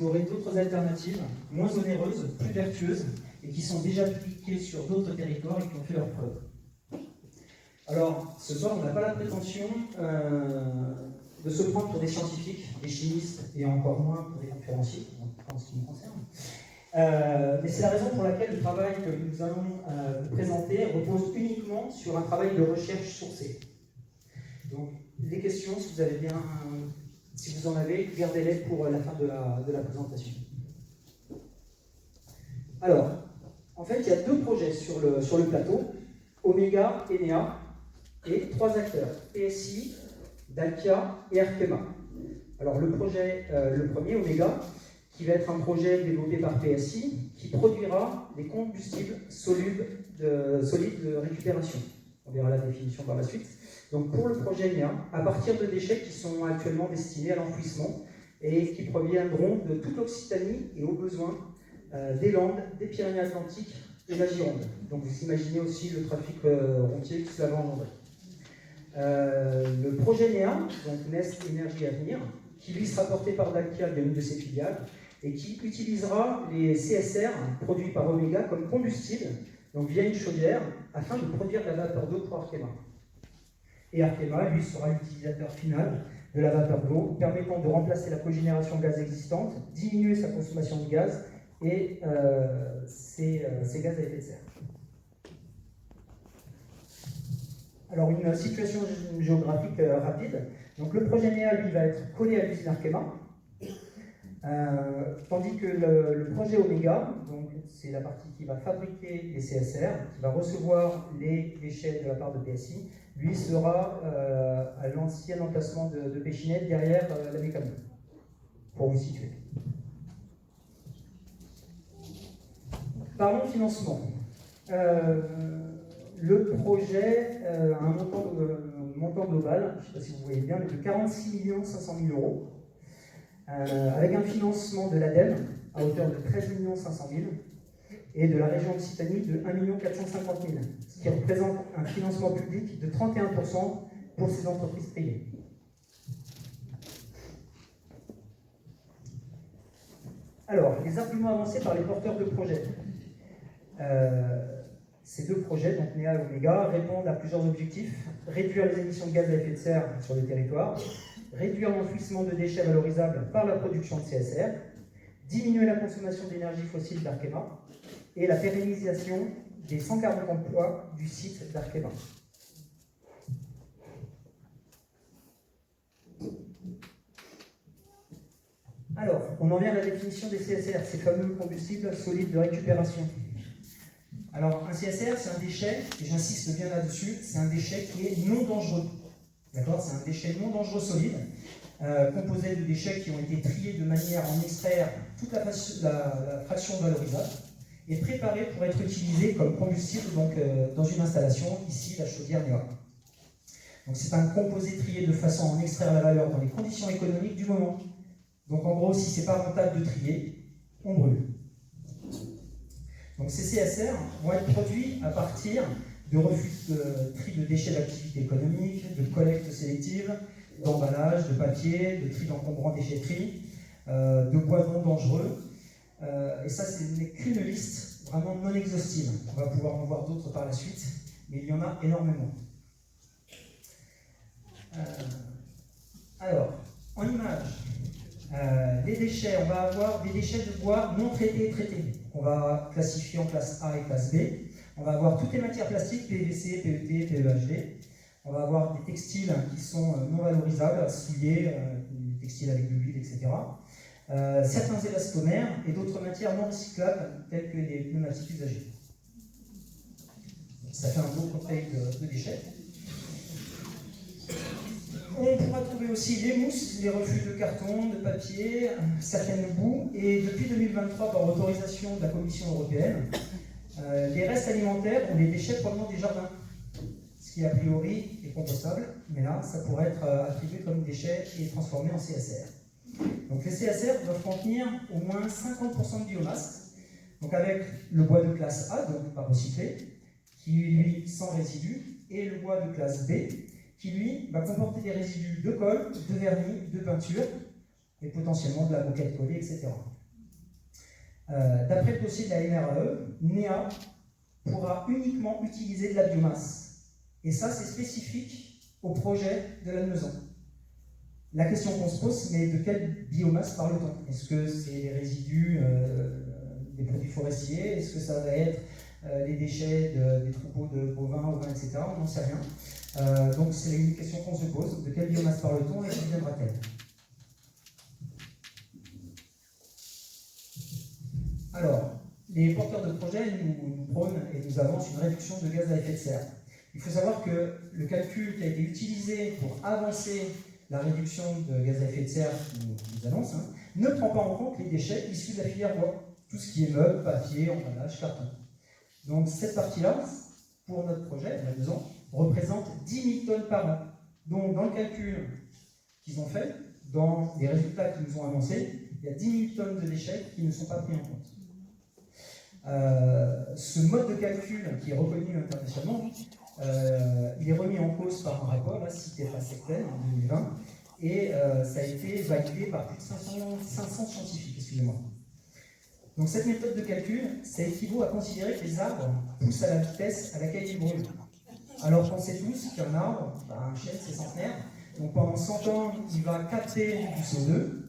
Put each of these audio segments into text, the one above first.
explorer d'autres alternatives, moins onéreuses, plus vertueuses, et qui sont déjà appliquées sur d'autres territoires et qui ont fait leurs preuves. Alors, ce soir, on n'a pas la prétention de se prendre pour des scientifiques, des chimistes, et encore moins pour des conférenciers, en ce qui me concerne. Mais c'est la raison pour laquelle le travail que nous allons vous présenter repose uniquement sur un travail de recherche sourcée. Donc, les questions, si vous avez bien, si vous en avez, gardez-les pour la fin de la présentation. Alors, en fait, il y a deux projets sur le plateau, Omega, Enea, et trois acteurs, PSI, Dalkia et Arkema. Alors, le premier, Omega, qui va être un projet développé par PSI, qui produira des combustibles solides de récupération. On verra la définition par la suite. Donc pour le projet Enea, à partir de déchets qui sont actuellement destinés à l'enfouissement et qui proviendront de toute l'Occitanie et aux besoins des Landes, des Pyrénées-Atlantiques et de la Gironde. Donc vous imaginez aussi le trafic routier qui cela va engendrer. Le projet Enea, donc Nest Énergie Avenir, qui lui sera porté par Dalkia via une de ses filiales, et qui utilisera les CSR produits par Omega comme combustible, donc via une chaudière, afin de produire de la vapeur d'eau pour Arkema. Et Arkema, lui, sera l'utilisateur final de la vapeur d'eau, permettant de remplacer la cogénération gaz existante, diminuer sa consommation de gaz et ses gaz à effet de serre. Alors, une situation géographique rapide. Donc, le projet Enea, lui, va être collé à l'usine Arkema, tandis que le projet Omega, donc c'est la partie qui va fabriquer les CSR, qui va recevoir les déchets de la part de PSI, lui sera à l'ancien emplacement de Péchinette, derrière la Mécano, pour vous situer. Parlons financement. Le projet a un montant global, je ne sais pas si vous voyez bien, mais de 46 500 000 euros, avec un financement de l'ADEME à hauteur de 13 500 000 et de la région Occitanie de 1 450 000, ce qui représente un financement public de 31% pour ces entreprises privées. Alors, les arguments avancés par les porteurs de projets. Ces deux projets, donc Enea et Omega, répondent à plusieurs objectifs. Réduire les émissions de gaz à effet de serre sur le territoire, réduire l'enfouissement de déchets valorisables par la production de CSR, diminuer la consommation d'énergie fossile d'Arkema et la pérennisation des 140 emplois du site d'Arkema. Alors, on en vient à la définition des CSR, ces fameux combustibles solides de récupération. Alors, un CSR, c'est un déchet, et j'insiste bien là-dessus, c'est un déchet qui est non dangereux. D'accord ? C'est un déchet non dangereux solide, composé de déchets qui ont été triés de manière à en extraire toute la fraction valorisable, et préparé pour être utilisé comme combustible donc, dans une installation, ici la chaudière Enea. Donc c'est un composé trié de façon à en extraire la valeur dans les conditions économiques du moment. Donc en gros, si ce n'est pas rentable de trier, on brûle. Donc ces CSR vont être produits à partir de refus de tri de déchets d'activité économique, de collecte sélective, d'emballage, de papier, de tri d'encombrants déchetterie, de bois non dangereux. Et ça, ce n'est qu'une liste vraiment non exhaustive. On va pouvoir en voir d'autres par la suite, mais il y en a énormément. Alors, en image, les déchets, on va avoir des déchets de bois non traités et traités. On va classifier en classe A et classe B. On va avoir toutes les matières plastiques, PVC, PET, PEHD. On va avoir des textiles qui sont non valorisables, souillés, des textiles avec de l'huile, etc. Certains élastomères et d'autres matières non recyclables, telles que les pneumatiques usagés. Ça fait un beau cocktail de déchets. On pourra trouver aussi les mousses, les refus de carton, de papier, certaines boues, et depuis 2023, par autorisation de la Commission européenne, les restes alimentaires ou les déchets provenant des jardins, ce qui a priori est compostable, mais là, ça pourrait être attribué comme déchets et transformé en CSR. Donc les CSR doivent contenir au moins 50% de biomasse, donc avec le bois de classe A, donc pas recyclé, qui lui sans résidus, et le bois de classe B, qui lui va comporter des résidus de colle, de vernis, de peinture, et potentiellement de la moquette collée, etc. D'après le dossier de la MRAE, NEA pourra uniquement utiliser de la biomasse. Et ça, c'est spécifique au projet de Lannemezan. La question qu'on se pose, mais de quelle biomasse parle-t-on? Est-ce que c'est les résidus des produits forestiers? Est-ce que ça va être les déchets des troupeaux de bovins, ovins, etc. On n'en sait rien. Donc c'est une question qu'on se pose. De quelle biomasse parle-t-on et d'où viendra-t-elle? Alors, les porteurs de projets nous prônent et nous avancent une réduction de gaz à effet de serre. Il faut savoir que le calcul qui a été utilisé pour avancer la réduction de gaz à effet de serre qui nous annonce ne prend pas en compte les déchets issus de la filière bois. Tout ce qui est meubles, papier, emballage, carton. Donc cette partie-là, pour notre projet, la maison, représente 10 000 tonnes par an. Donc dans le calcul qu'ils ont fait, dans les résultats qu'ils nous ont annoncés, il y a 10 000 tonnes de déchets qui ne sont pas pris en compte. Ce mode de calcul qui est reconnu internationalement, il est remis en cause par un rapport, là, cité par Secten en 2020, et ça a été validé par plus de 500 scientifiques, excusez-moi. Donc cette méthode de calcul, ça équivaut à considérer que les arbres poussent à la vitesse à laquelle ils brûlent. Alors qu'on sait tous qu'un arbre, un chêne, c'est centenaire, donc pendant 100 ans, il va capter du CO2,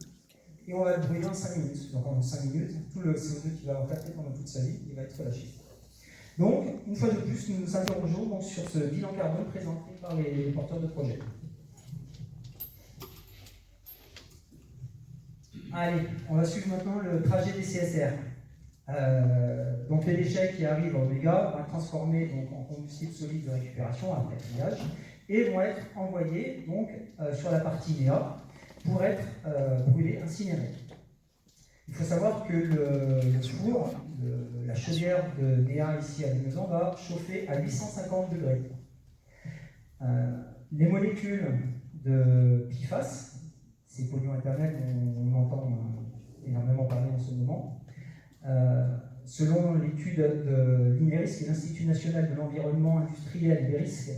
et on va le brûler en 5 minutes. Donc en 5 minutes, tout le CO2 qu'il va avoir capté pendant toute sa vie, il va être relâché. Donc, une fois de plus, nous nous interrogeons donc sur ce bilan carbone présenté par les porteurs de projets. Allez, on va suivre maintenant le trajet des CSR. Donc les déchets qui arrivent à Omega vont être transformés donc, en combustible solide de récupération après triage et vont être envoyés donc, sur la partie NEA pour être brûlés, incinérés. Il faut savoir que le four, la chaudière de NEA ici à Lannemezan va chauffer à 850 degrés. Les molécules de PFAS, ces polluants éternels dont on entend énormément parler en ce moment, selon l'étude de l'INERIS, qui est l'Institut national de l'environnement industriel et des risques,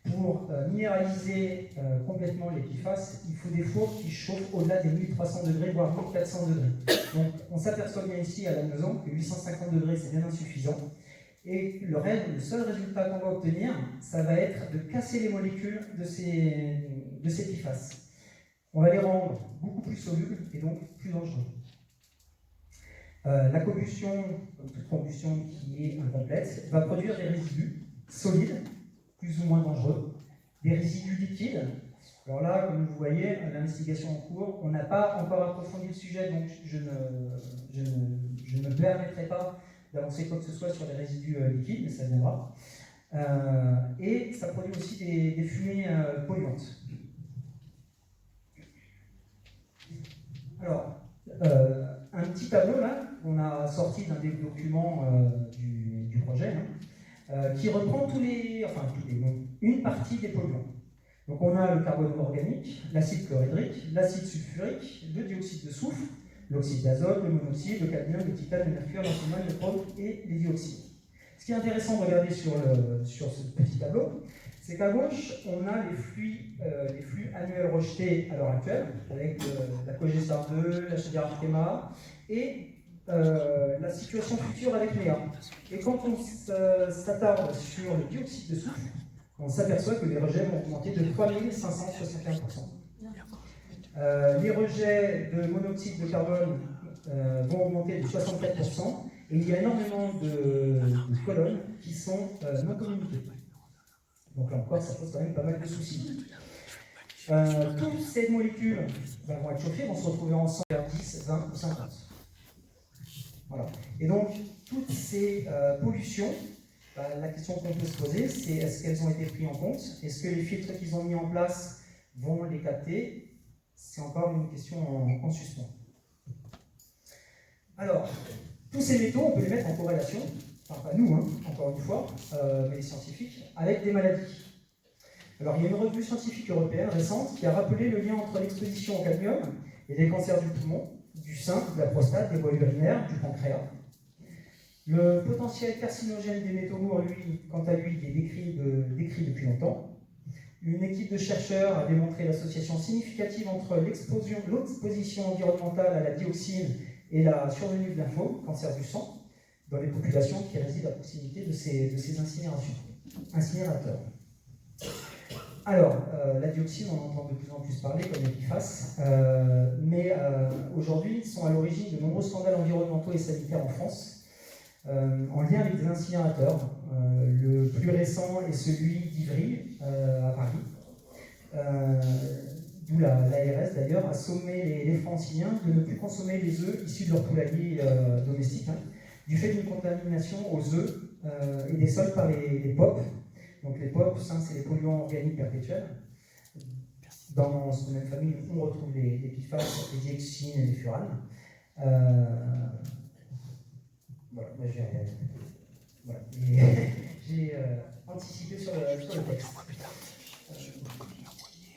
pour minéraliser complètement les PFAS, il faut des fours qui chauffent au-delà des 1300 degrés, voire 1400 degrés. Donc on s'aperçoit bien ici à Lannemezan que 850 degrés c'est bien insuffisant. Et le seul résultat qu'on va obtenir, ça va être de casser les molécules de ces PFAS. On va les rendre beaucoup plus solubles et donc plus dangereux. La combustion, comme toute combustion qui est incomplète, va produire des résidus solides, plus ou moins dangereux, des résidus liquides. Alors là, comme vous voyez, l'investigation en cours, on n'a pas encore approfondi le sujet, donc je ne me permettrai pas d'avancer quoi que ce soit sur les résidus liquides, mais ça viendra. Et ça produit aussi des fumées polluantes. Alors, un petit tableau là, qu'on a sorti d'un des documents du projet, qui reprend une partie des polluants. Donc on a le carbone organique, l'acide chlorhydrique, l'acide sulfurique, le dioxyde de soufre, l'oxyde d'azote, le monoxyde, le cadmium, le titane, le mercure, l'arsénate, le chrome et les dioxydes. Ce qui est intéressant de regarder sur ce petit tableau, c'est qu'à gauche, on a les flux annuels rejetés à l'heure actuelle, avec la Cogestar 2, la chaudière Arkema, et la situation future avec NEA. Et quand on s'attarde sur le dioxyde de soufre, on s'aperçoit que les rejets vont augmenter de 3561%. Les rejets de monoxyde de carbone vont augmenter de 64%, et il y a énormément de colonnes qui sont non communiquées. Donc là encore, ça pose quand même pas mal de soucis. Toutes ces molécules vont être chauffées, vont se retrouver ensemble vers 10, 20 ou 50. Voilà. Et donc, toutes ces pollutions, la question qu'on peut se poser, c'est est-ce qu'elles ont été prises en compte? Est-ce que les filtres qu'ils ont mis en place vont les capter? C'est encore une question en suspens. Alors, tous ces métaux, on peut les mettre en corrélation, enfin pas nous, encore une fois, mais les scientifiques, avec des maladies. Alors, il y a une revue scientifique européenne récente qui a rappelé le lien entre l'exposition au cadmium et des cancers du poumon, du sein, de la prostate, des voies urinaires, du pancréas. Le potentiel carcinogène des métaux lourds, lui, quant à lui, il est décrit depuis longtemps. Une équipe de chercheurs a démontré l'association significative entre l'exposition environnementale à la dioxine et la survenue de lymphome, cancer du sang, dans les populations qui résident à proximité de ces incinérateurs. Alors, la dioxine, on entend de plus en plus parler comme PFAS, mais aujourd'hui, ils sont à l'origine de nombreux scandales environnementaux et sanitaires en France, en lien avec des incinérateurs. Le plus récent est celui d'Ivry, à Paris, d'où l'ARS d'ailleurs a sommé les Franciliens de ne plus consommer les œufs issus de leur poulailler domestique, du fait d'une contamination aux œufs et des sols par les POP. Donc les POP, c'est les polluants organiques perpétuels. Dans cette même famille, on retrouve les PFAS, les dioxines et les furanes. Voilà, j'ai anticipé sur le texte.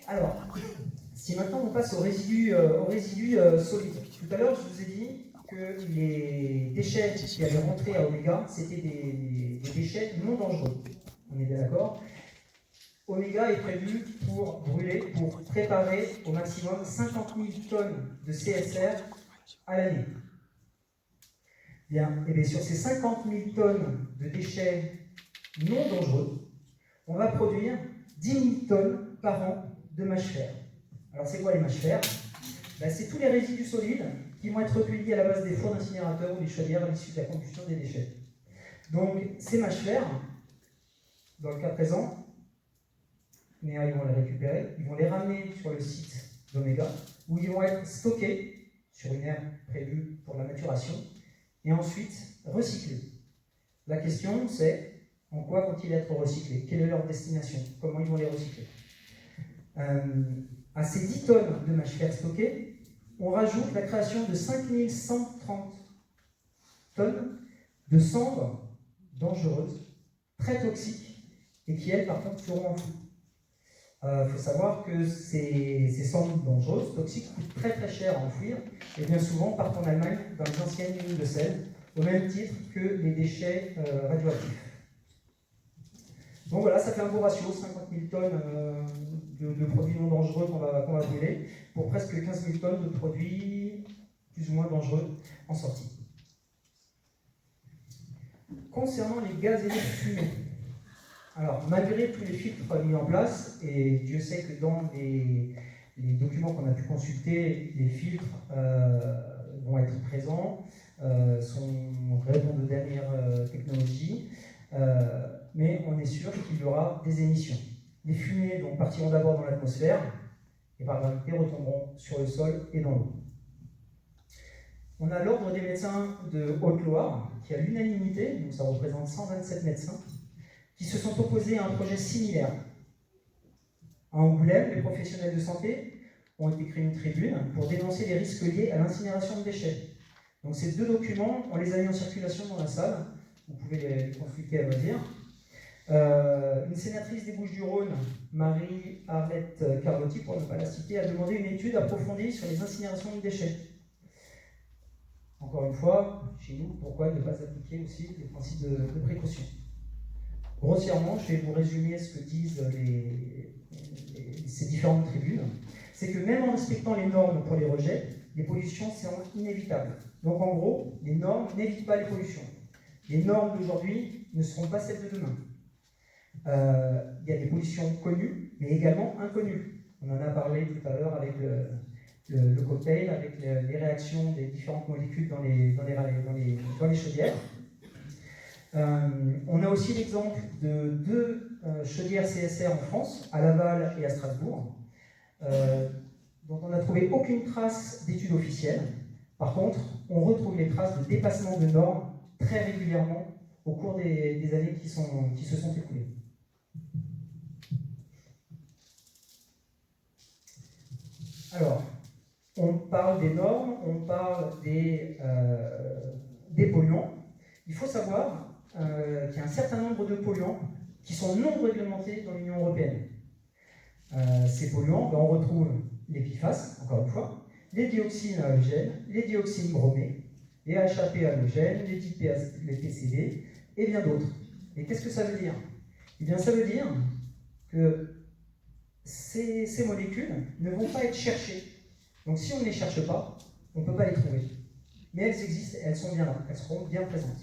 Alors, si maintenant on passe aux résidus solides. Tout à l'heure, je vous ai dit que les déchets qui allaient rentrer à Omega, c'était des déchets non dangereux. On est bien d'accord? Omega est prévu pour brûler, pour préparer au maximum 50 000 tonnes de CSR à l'année. Bien, et bien sur ces 50 000 tonnes de déchets non dangereux, on va produire 10 000 tonnes par an de mâches fer. Alors c'est quoi les mâches fer? C'est tous les résidus solides qui vont être recueillis à la base des fours d'incinérateurs ou des chaudières à l'issue de la combustion des déchets. Donc ces mâches fer, dans le cas présent, ils vont les récupérer, ils vont les ramener sur le site d'Omega, où ils vont être stockés sur une aire prévue pour la maturation, et ensuite recyclés. La question c'est, en quoi vont-ils être recyclés? Quelle est leur destination? Comment ils vont les recycler? À ces 10 tonnes de mâches fer stockées, on rajoute la création de 5130 tonnes de cendres dangereuses, très toxiques, et qui, elles, par contre, seront enfouies. Il faut savoir que ces cendres dangereuses, toxiques, coûtent très très cher à enfouir, et bien souvent partent en Allemagne dans les anciennes mines de sel, au même titre que les déchets radioactifs. Donc voilà, ça fait un beau ratio, 50 000 tonnes de produits non dangereux qu'on va brûler, pour presque 15 000 tonnes de produits plus ou moins dangereux en sortie. Concernant les gaz et les fumées, alors malgré tous les filtres mis en place, et Dieu sait que dans les documents qu'on a pu consulter, les filtres vont être présents, sont vraiment de dernière technologie, mais on est sûr qu'il y aura des émissions. Les fumées donc, partiront d'abord dans l'atmosphère et par gravité retomberont sur le sol et dans l'eau. On a l'Ordre des médecins de Haute-Loire qui a l'unanimité, donc ça représente 127 médecins, qui se sont opposés à un projet similaire. À Angoulême, les professionnels de santé ont écrit une tribune pour dénoncer les risques liés à l'incinération de déchets. Donc ces deux documents, on les a mis en circulation dans la salle, vous pouvez les consulter à loisir. Une sénatrice des Bouches-du-Rhône, Marie-Arlette Carlotti, pour ne pas la citer, a demandé une étude approfondie sur les incinérations de déchets. Encore une fois, chez nous, pourquoi ne pas appliquer aussi les principes de précaution? Grossièrement, je vais vous résumer ce que disent ces différentes tribunes. C'est que même en respectant les normes pour les rejets, les pollutions seront inévitables. Donc en gros, les normes n'évitent pas les pollutions. Les normes d'aujourd'hui ne seront pas celles de demain. Il y a des pollutions connues, mais également inconnues. On en a parlé tout à l'heure avec le cocktail, avec les réactions des différentes molécules dans les chaudières. On a aussi l'exemple de deux chaudières CSR en France, à Laval et à Strasbourg, dont on n'a trouvé aucune trace d'études officielles. Par contre, on retrouve les traces de dépassement de normes très régulièrement au cours des années qui se sont écoulées. Alors, on parle des normes, on parle des polluants. Il faut savoir qu'il y a un certain nombre de polluants qui sont non réglementés dans l'Union européenne. Ces polluants, on retrouve les PFAS, encore une fois, les dioxines à halogènes, les dioxines bromées, les HAP halogènes, les PCB et bien d'autres. Et qu'est-ce que ça veut dire? Eh bien, ça veut dire que ces molécules ne vont pas être cherchées. Donc si on ne les cherche pas, on ne peut pas les trouver. Mais elles existent, elles sont bien là, elles seront bien présentes.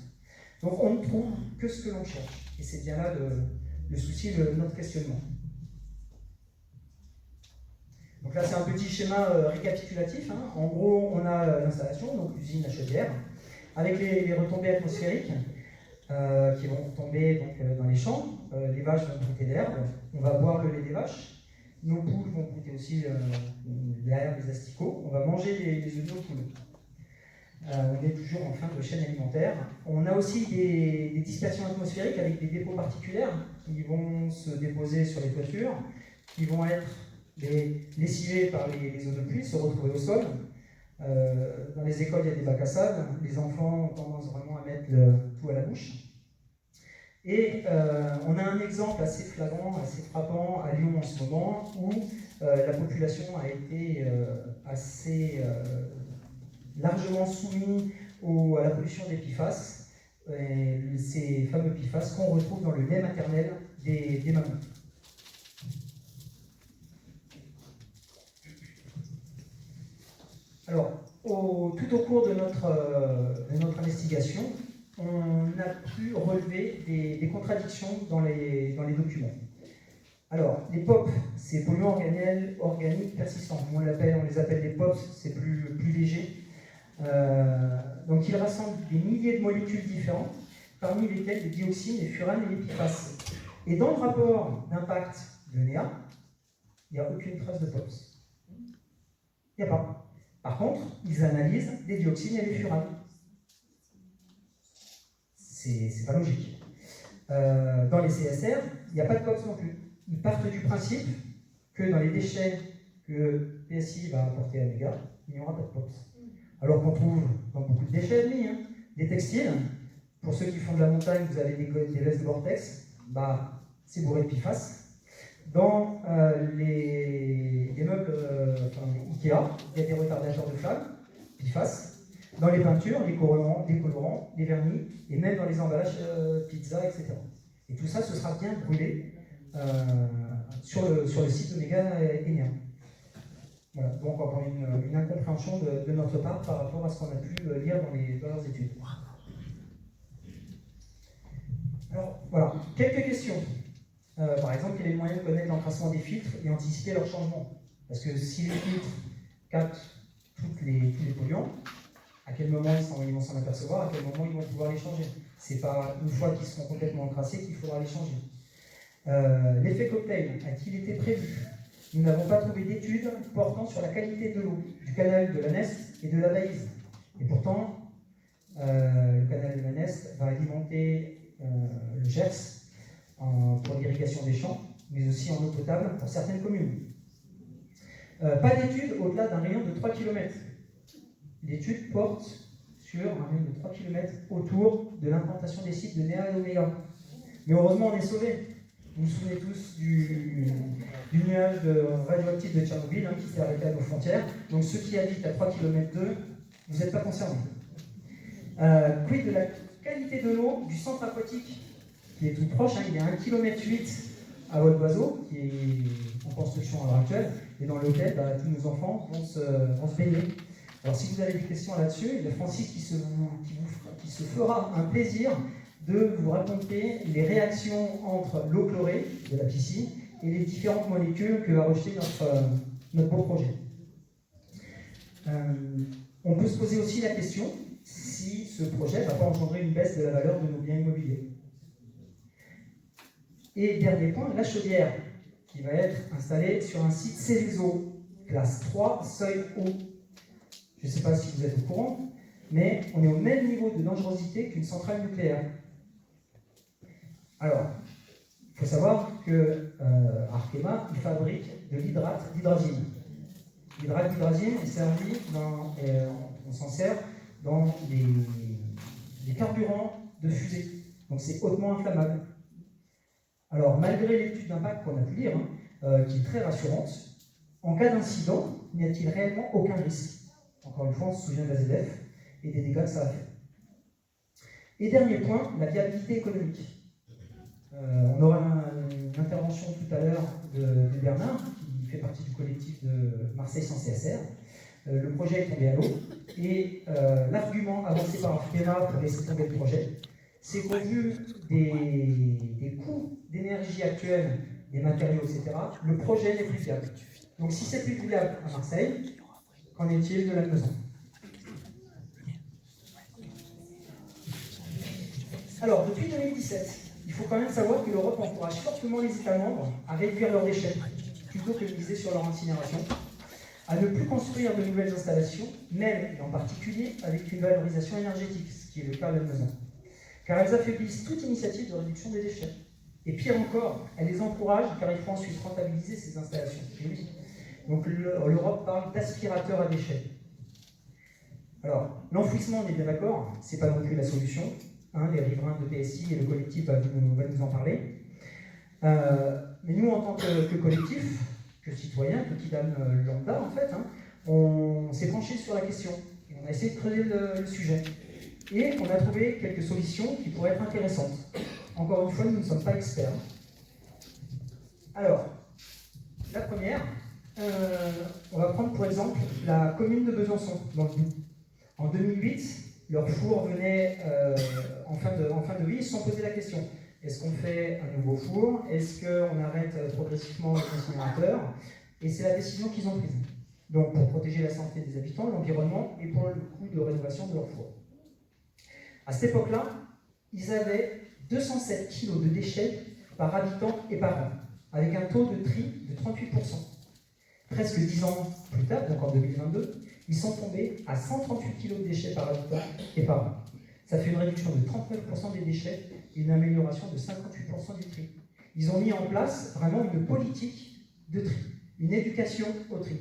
Donc on ne trouve que ce que l'on cherche. Et c'est bien là le souci de notre questionnement. Donc là c'est un petit schéma récapitulatif. En gros, on a l'installation, donc l'usine, la chaudière, avec les retombées atmosphériques qui vont tomber donc, dans les champs. Les vaches vont brouter l'herbe, on va boire le lait des vaches. Nos poules vont brouter aussi l'herbe, les asticots. On va manger les œufs de nos poules. On est toujours en fin de chaîne alimentaire. On a aussi des dispersions atmosphériques avec des dépôts particulaires qui vont se déposer sur les toitures, qui vont être lessivés par les eaux de pluie, se retrouver au sol. Dans les écoles, il y a des bacs à sable. Les enfants ont tendance vraiment à mettre tout à la bouche. Et on a un exemple assez flagrant, assez frappant à Lyon en ce moment, où la population a été assez largement soumise à la pollution des PFAS, ces fameux PFAS qu'on retrouve dans le lait maternel des mamans. Alors, tout au cours de notre investigation, on a pu relever des contradictions dans les documents. Alors, les POP, c'est polluants organiques persistants. On les appelle les POP, c'est plus léger. Donc, ils rassemblent des milliers de molécules différentes, parmi lesquelles les dioxines, les furanes et les PFAS. Et dans le rapport d'impact de NEA, il n'y a aucune trace de POPs. Il n'y a pas. Par contre, ils analysent les dioxines et les furanes. C'est pas logique. Dans les CSR, il n'y a pas de POPs non plus. Ils partent du principe que dans les déchets que PSI va apporter à Mega, il n'y aura pas de POPs. Alors qu'on trouve dans beaucoup de déchets ennemis, des textiles. Pour ceux qui font de la montagne, vous avez des vestes de Vortex, c'est bourré de PFAS. Dans les meubles Ikea, il y a des retardateurs de flamme, PFAS. Dans les peintures, les colorants, les vernis, et même dans les emballages pizza, etc. Et tout ça, ce sera bien brûlé sur le site Omega Enia. Voilà, donc encore une incompréhension de notre part par rapport à ce qu'on a pu lire dans leurs études. Alors, voilà, quelques questions. Par exemple, quel est le moyen de connaître l'encrassement des filtres et anticiper leur changement? Parce que si les filtres captent tous les polluants, à quel moment ils vont s'en apercevoir, à quel moment ils vont pouvoir les changer? C'est pas une fois qu'ils seront complètement encrassés qu'il faudra les changer. L'effet cocktail a-t-il été prévu? Nous n'avons pas trouvé d'études portant sur la qualité de l'eau du canal de la Neste et de la Baïse. Et pourtant, le canal de la Neste va alimenter le Gers pour l'irrigation des champs, mais aussi en eau potable pour certaines communes. Pas d'études au-delà d'un rayon de 3 km. L'étude porte sur un rayon de 3 km autour de l'implantation des sites de Néa et Omega. Mais heureusement, on est sauvés. Vous vous souvenez tous du nuage radioactif de Tchernobyl qui s'est arrêté à nos frontières. Donc ceux qui habitent à 3 km d'eux, vous n'êtes pas concernés. Quid de la qualité de l'eau du centre aquatique qui est tout proche, il est à 1,8 km à vol d'oiseau, qui est en construction à l'heure actuelle, et dans lequel tous nos enfants vont se baigner. Alors si vous avez des questions là-dessus, il y a Francis qui se fera un plaisir de vous raconter les réactions entre l'eau chlorée de la piscine et les différentes molécules que va rejeter notre beau projet. On peut se poser aussi la question si ce projet ne va pas engendrer une baisse de la valeur de nos biens immobiliers. Et dernier point, la chaudière, qui va être installée sur un site Céveso, classe 3, seuil haut. Je ne sais pas si vous êtes au courant, mais on est au même niveau de dangerosité qu'une centrale nucléaire. Alors, il faut savoir que Arkema, il fabrique de l'hydrate d'hydrazine. L'hydrate d'hydrazine est servi on s'en sert dans les carburants de fusée. Donc c'est hautement inflammable. Alors, malgré l'étude d'impact qu'on a pu lire, qui est très rassurante, en cas d'incident, n'y a-t-il réellement aucun risque? Encore une fois, on se souvient de la ZF et des dégâts que ça a fait. Et dernier point, la viabilité économique. On aura une intervention tout à l'heure de Bernard, qui fait partie du collectif de Marseille sans CSR. Le projet est tombé à l'eau, et l'argument avancé par Arkema pour laisser tomber le projet, c'est qu'au vu des coûts d'énergie actuels, des matériaux, etc., le projet n'est plus viable. Donc si c'est plus viable à Marseille, qu'en est-il de la maison? Alors, depuis 2017, il faut quand même savoir que l'Europe encourage fortement les États membres à réduire leurs déchets, plutôt que de miser sur leur incinération, à ne plus construire de nouvelles installations, même et en particulier avec une valorisation énergétique, ce qui est le cas de la maison. Car elles affaiblissent toute initiative de réduction des déchets. Et pire encore, elles les encouragent car il faut ensuite rentabiliser ces installations. Et oui. Donc l'Europe parle d'aspirateur à déchets. Alors, l'enfouissement, on est bien d'accord, c'est pas non plus la solution. Les riverains de PSI et le collectif va nous en parler. Mais nous, en tant que collectif, que citoyen, que kidam lambda, en fait, on s'est penché sur la question. Et on a essayé de creuser le sujet. Et on a trouvé quelques solutions qui pourraient être intéressantes. Encore une fois, nous ne sommes pas experts. Alors, la première, on va prendre pour exemple la commune de Besançon, dans le Doubs. En 2008, leur four venait en fin de vie, ils se sont posé la question. Est-ce qu'on fait un nouveau four? Est-ce qu'on arrête progressivement les incinérateurs? Et c'est la décision qu'ils ont prise. Donc pour protéger la santé des habitants, l'environnement et pour le coût de rénovation de leur four. À cette époque-là, ils avaient 207 kg de déchets par habitant et par an, avec un taux de tri de 38%. Presque 10 ans plus tard, donc en 2022, ils sont tombés à 138 kg de déchets par habitant et par an. Ça fait une réduction de 39% des déchets et une amélioration de 58% du tri. Ils ont mis en place vraiment une politique de tri, une éducation au tri.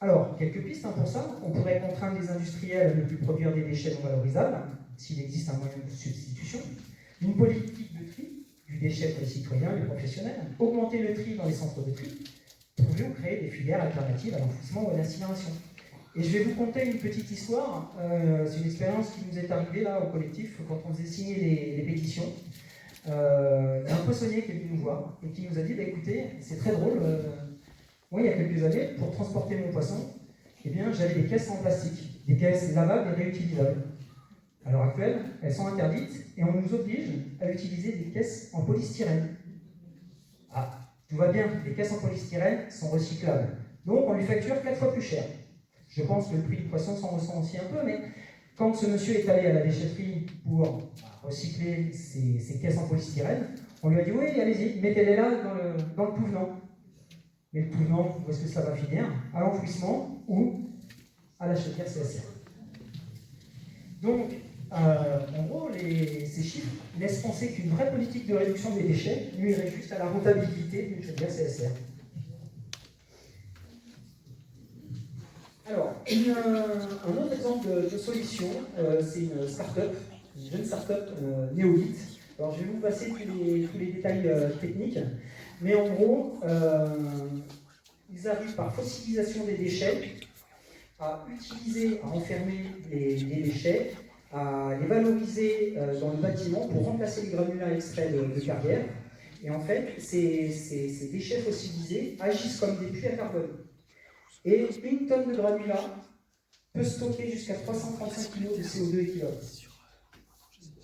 Alors, quelques pistes pour ça. On pourrait contraindre les industriels à ne plus produire des déchets non valorisables, s'il existe un moyen de substitution. Une politique de tri du déchet pour les citoyens, les professionnels. Augmenter le tri dans les centres de tri. Trouver ou créer des filières alternatives à l'enfouissement ou à l'incinération. Et je vais vous conter une petite histoire. C'est une expérience qui nous est arrivée là au collectif quand on faisait signer les pétitions. Il y a un poissonnier qui est venu nous voir et qui nous a dit écoutez, c'est très drôle. Moi, il y a quelques années, pour transporter mon poisson, eh bien, j'avais des caisses en plastique, des caisses lavables et réutilisables. À l'heure actuelle, elles sont interdites et on nous oblige à utiliser des caisses en polystyrène. Ah, tout va bien, les caisses en polystyrène sont recyclables. Donc, on lui facture 4 fois plus cher. Je pense que le prix du poisson s'en ressent aussi un peu, mais quand ce monsieur est allé à la déchetterie pour recycler ses caisses en polystyrène, on lui a dit oui, allez-y, mettez-les là dans le pouvenant. Mais le pouvenant, où est-ce que ça va finir? À l'enfouissement ou à la chaudière CSR. Donc, en gros, ces chiffres laissent penser qu'une vraie politique de réduction des déchets nuirait juste à la rentabilité d'une chaudière CSR. Alors, un autre exemple de solution, c'est une start-up, une jeune start-up néolithe. Alors, je vais vous passer tous les détails techniques, mais en gros, ils arrivent par fossilisation des déchets à enfermer les déchets, à les valoriser dans le bâtiment pour remplacer les granulats extraits de carrière. Et en fait, ces déchets fossilisés agissent comme des puits à carbone. Et une tonne de granulat peut stocker jusqu'à 335 kg de CO2 équivalent.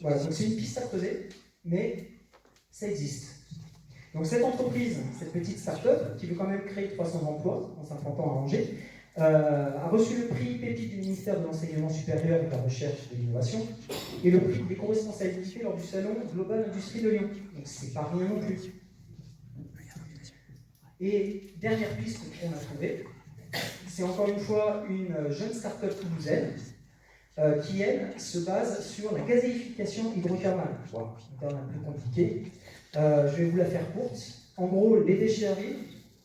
Voilà, donc c'est une piste à creuser, mais ça existe. Donc cette entreprise, cette petite start-up, qui veut quand même créer 300 emplois en s'implantant à Angers, a reçu le prix Pépite du ministère de l'Enseignement supérieur et de la Recherche et de l'Innovation, et le prix d'éco-responsabilité lors du salon Global Industrie de Lyon. Donc c'est pas rien non plus. Et dernière piste qu'on a trouvée, c'est encore une fois une jeune start-up toulousaine qui, elle, se base sur la gazéification hydrothermale. Wow, c'est un terme un peu compliqué. Je vais vous la faire courte. En gros, les déchets arrivent,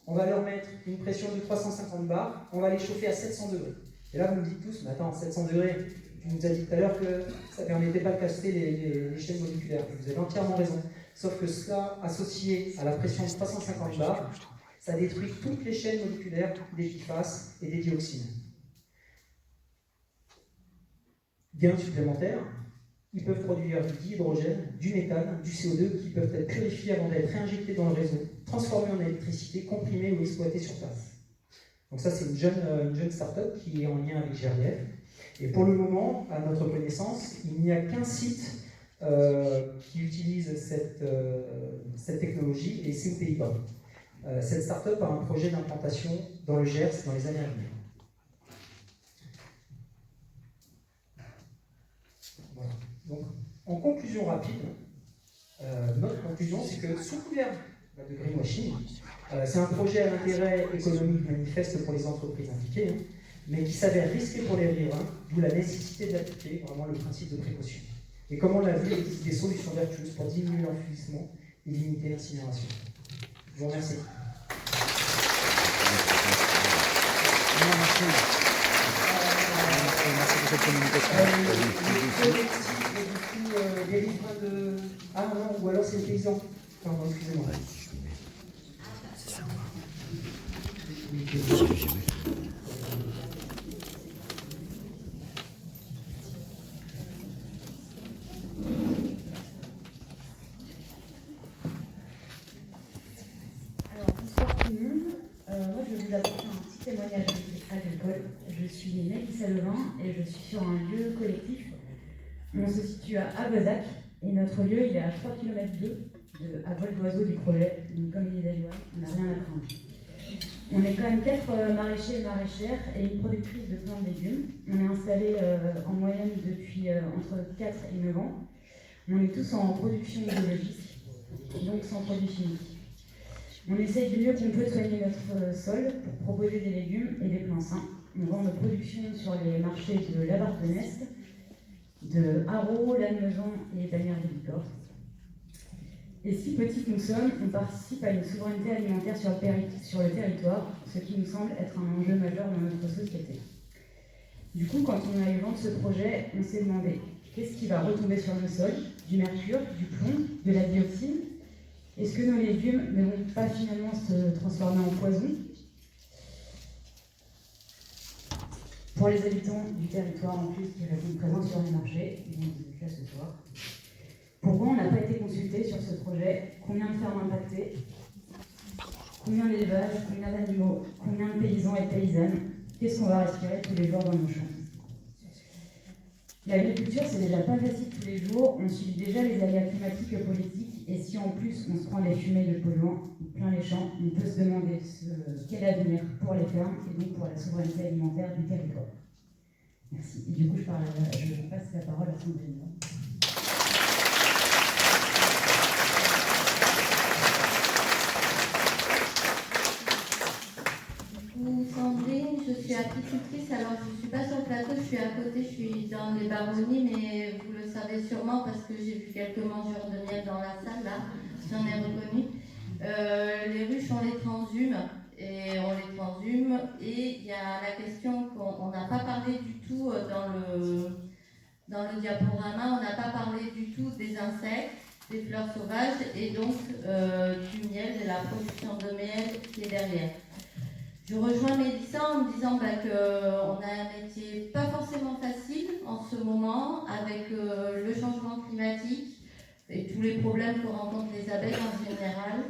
on va leur mettre une pression de 350 bars, on va les chauffer à 700 degrés. Et là, vous me dites tous, mais attends, 700 degrés, tu nous as dit tout à l'heure que ça ne permettait pas de casser les chaînes moléculaires. Vous avez entièrement raison. Sauf que cela, associé à la pression de 350 bars, ça détruit toutes les chaînes moléculaires des bifaces et des dioxines. Gain supplémentaire, Ils peuvent produire du dihydrogène, du méthane, du CO2 qui peuvent être purifiés avant d'être réinjectés dans le réseau, transformés en électricité, comprimés ou exploités sur place. Donc ça, c'est une jeune start-up qui est en lien avec GRDF. Et pour le moment, à notre connaissance, il n'y a qu'un site qui utilise cette technologie, et c'est aux Pays-Bas. Cette start-up a un projet d'implantation dans le Gers dans les années à venir. Voilà. Donc, en conclusion rapide, notre conclusion, c'est que sous couvert de greenwashing, c'est un projet à l'intérêt économique manifeste pour les entreprises impliquées, mais qui s'avère risqué pour les riverains, d'où la nécessité d'appliquer vraiment le principe de précaution. Et comme on l'a vu, il existe des solutions vertueuses pour diminuer l'enfouissement et limiter l'incinération. Je vous remercie. Merci pour cette communication. Les livres de... Ah non, ou alors c'est les paysans. Pardon, excusez-moi. Bonsoir tout le monde. Moi, je vais vous apporter un petit témoignage agricole. Je suis Mélissa Levin et je suis sur un lieu collectif. On se situe à Avezac et notre lieu il est à 3 km à vol d'oiseau du projet. Donc, comme il disait Joanne, on n'a rien à craindre. On est quand même 4 maraîchers et maraîchères et une productrice de plantes de légumes. On est installés en moyenne depuis entre 4 et 9 ans. On est tous en production biologique, donc sans produits chimiques. On essaye du mieux qu'on peut soigner notre sol pour proposer des légumes et des plants sains. On vend nos productions sur les marchés de La Barre de Nest, de Haro, Lannemezan et Bagnères de Bigorre. Et si petites nous sommes, on participe à une souveraineté alimentaire sur le territoire, ce qui nous semble être un enjeu majeur dans notre société. Du coup, quand on a eu vent de ce projet, on s'est demandé qu'est-ce qui va retomber sur le sol? Du mercure, du plomb, de la dioxine? Est-ce que nos légumes ne vont pas finalement se transformer en poison? Pour les habitants du territoire en plus qui répondent présents sur les marchés, ils vont nous là ce soir. Pourquoi on n'a pas été consulté sur ce projet? Combien de fermes impactées? Combien d'élevage? Combien d'animaux? Combien de paysans et paysannes? Qu'est-ce qu'on va respirer tous les jours dans nos champs? L'agriculture, c'est déjà pas facile tous les jours. On subit déjà les aléas climatiques et politiques. Et si en plus on se prend des fumées de polluants plein les champs, on peut se demander quel avenir pour les fermes et donc pour la souveraineté alimentaire du territoire. Merci. Et du coup, je passe la parole à Sandrine. Sandrine, je suis apicultrice, alors je ne suis pas sur le plateau, je suis à côté, je suis dans les baronnies, mais vous le savez sûrement parce que j'ai vu quelques mangeurs de miel dans la salle, là, j'en ai reconnu. Les ruches, on les transhume, et il y a la question qu'on n'a pas parlé du tout dans le diaporama, on n'a pas parlé du tout des insectes, des fleurs sauvages, et donc du miel, de la production de miel qui est derrière. Je rejoins Mélissa en me disant qu'on a un métier pas forcément facile en ce moment avec le changement climatique et tous les problèmes que rencontrent les abeilles en général.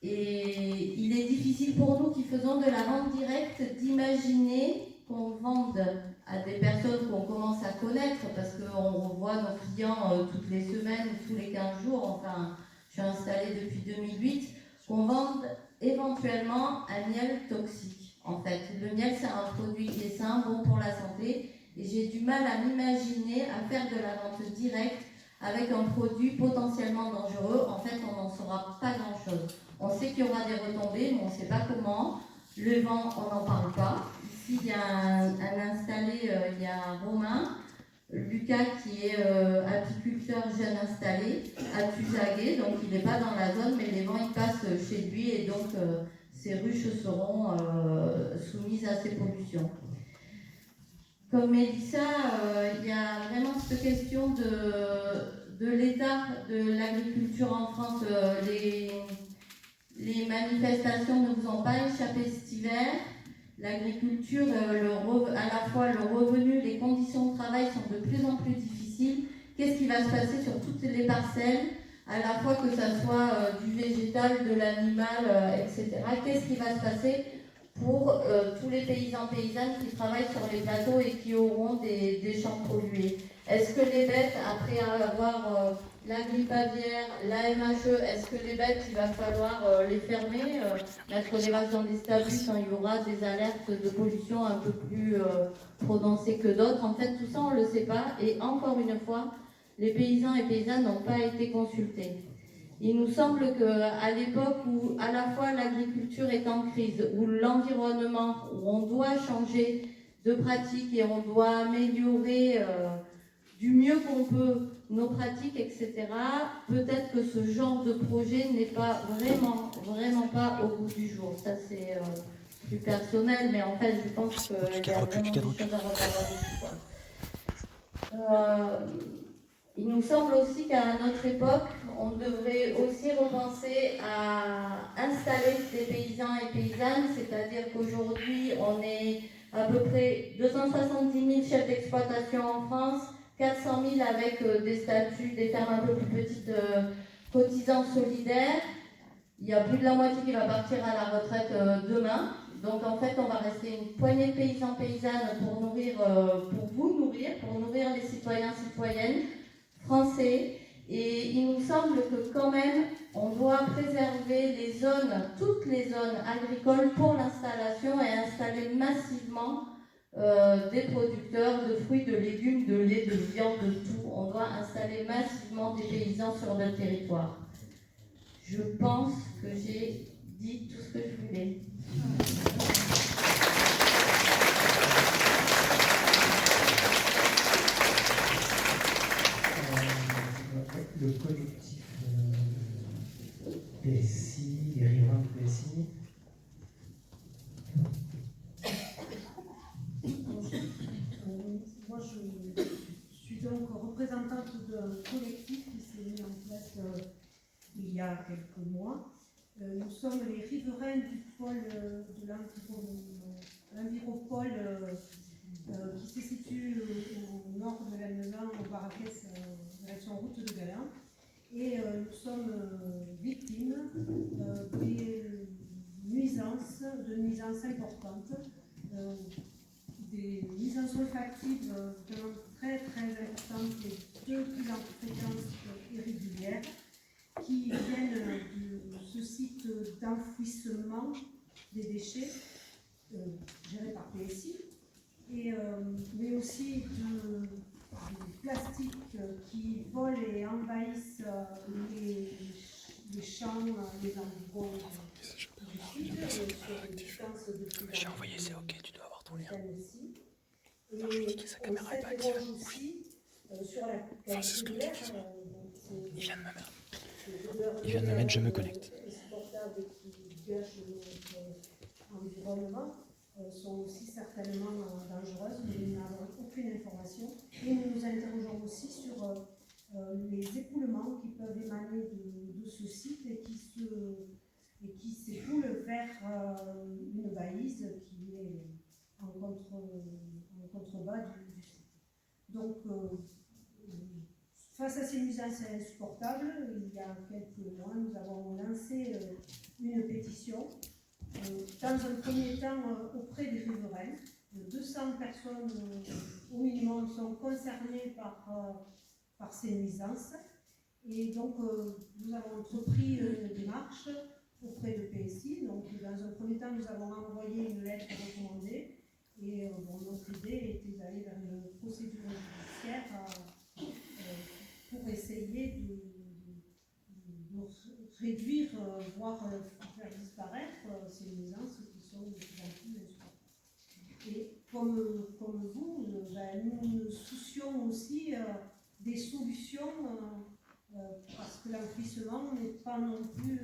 Et il est difficile pour nous qui faisons de la vente directe d'imaginer qu'on vende à des personnes qu'on commence à connaître parce qu'on revoit nos clients toutes les semaines ou tous les 15 jours. Enfin, je suis installée depuis 2008, qu'on vende éventuellement un miel toxique. En fait, le miel, c'est un produit qui est sain, bon pour la santé, et j'ai du mal à m'imaginer à faire de la vente directe avec un produit potentiellement dangereux. En fait, on n'en saura pas grand-chose. On sait qu'il y aura des retombées, mais on ne sait pas comment. Le vent, on n'en parle pas. Ici, il y a un installé, il y a Romain, Lucas qui est apiculteur jeune installé à Tuzaguet, donc il n'est pas dans la zone, mais les vents ils passent chez lui et donc ces ruches seront soumises à ces pollutions. Comme Mélissa, il y a vraiment cette question de l'état de l'agriculture en France. Les manifestations ne vous ont pas échappé cet hiver. L'agriculture, à la fois le revenu, les conditions de travail sont de plus en plus difficiles qui va se passer sur toutes les parcelles, à la fois que ça soit du végétal, de l'animal, etc. Qu'est-ce qui va se passer pour tous les paysans paysannes qui travaillent sur les plateaux et qui auront des champs pollués? Est-ce que les bêtes, après avoir la grippe aviaire, la MHE, est-ce que les bêtes, il va falloir les fermer, mettre les vaches dans des stabus quand il y aura des alertes de pollution un peu plus prononcées que d'autres? En fait, tout ça, on ne le sait pas. Et encore une fois, les paysans et paysannes n'ont pas été consultés. Il nous semble qu'à l'époque où à la fois l'agriculture est en crise, où l'environnement, où on doit changer de pratique et on doit améliorer du mieux qu'on peut nos pratiques, etc., peut-être que ce genre de projet n'est pas vraiment pas au goût du jour. Ça, c'est plus personnel, mais en fait, je pense qu'il y a vraiment des choses à regarder. Il nous semble aussi qu'à notre époque, on devrait aussi repenser à installer des paysans et paysannes, c'est-à-dire qu'aujourd'hui, on est à peu près 270 000 chefs d'exploitation en France, 400 000 avec des statuts, des fermes un peu plus petites, cotisants solidaires. Il y a plus de la moitié qui va partir à la retraite demain. Donc en fait, on va rester une poignée de paysans, paysannes pour vous nourrir, pour nourrir les citoyens, citoyennes français. Et il nous semble que quand même, on doit préserver les zones, toutes les zones agricoles pour l'installation et installer massivement des producteurs de fruits, de légumes, de lait, de viande, de tout. On doit installer massivement des paysans sur notre territoire. Je pense que j'ai dit tout ce que je voulais. Le collectif PSI, les riverains de PSI. Moi, je suis donc représentante d'un collectif qui s'est mis en place il y a quelques mois. Nous sommes les riverains du pôle de l'enviropole qui se situe au nord de l'Alleman, au Barraquès, direction route de Gallin. Et nous sommes victimes de nuisances importantes, des nuisances olfactives vraiment très importantes et de plus en plus fréquentes et régulières, qui viennent de ce site d'enfouissement des déchets géré par PSI, mais aussi du plastique qui volent et envahissent les champs, les environs du sud, sur des distances de plus. J'ai envoyé, c'est ok, tu dois avoir ton lien. Et alors, je me dis que sa caméra n'est pas active. aussi sur la enfin, c'est ce que il vient de me mettre. Il vient de me mettre, je me connecte. Qui gâchent notre environnement sont aussi certainement dangereuses, mais nous n'avons aucune information. Et nous nous interrogeons aussi sur les écoulements qui peuvent émaner de ce site et qui s'écoulent vers une balise qui est en contrebas du site. Donc, face à ces nuisances insupportables, il y a quelques mois, nous avons lancé une pétition, dans un premier temps auprès des riverains. 200 personnes au minimum sont concernées par ces nuisances. Et donc, nous avons entrepris une démarche auprès de PSI. Donc, dans un premier temps, nous avons envoyé une lettre recommandée. Et notre idée était d'aller vers une procédure judiciaire pour essayer de réduire, voire faire disparaître ces nuisances qui sont de plus en plus insupportables. Et comme vous, nous nous soucions aussi des solutions, parce que l'enfouissement n'est pas non plus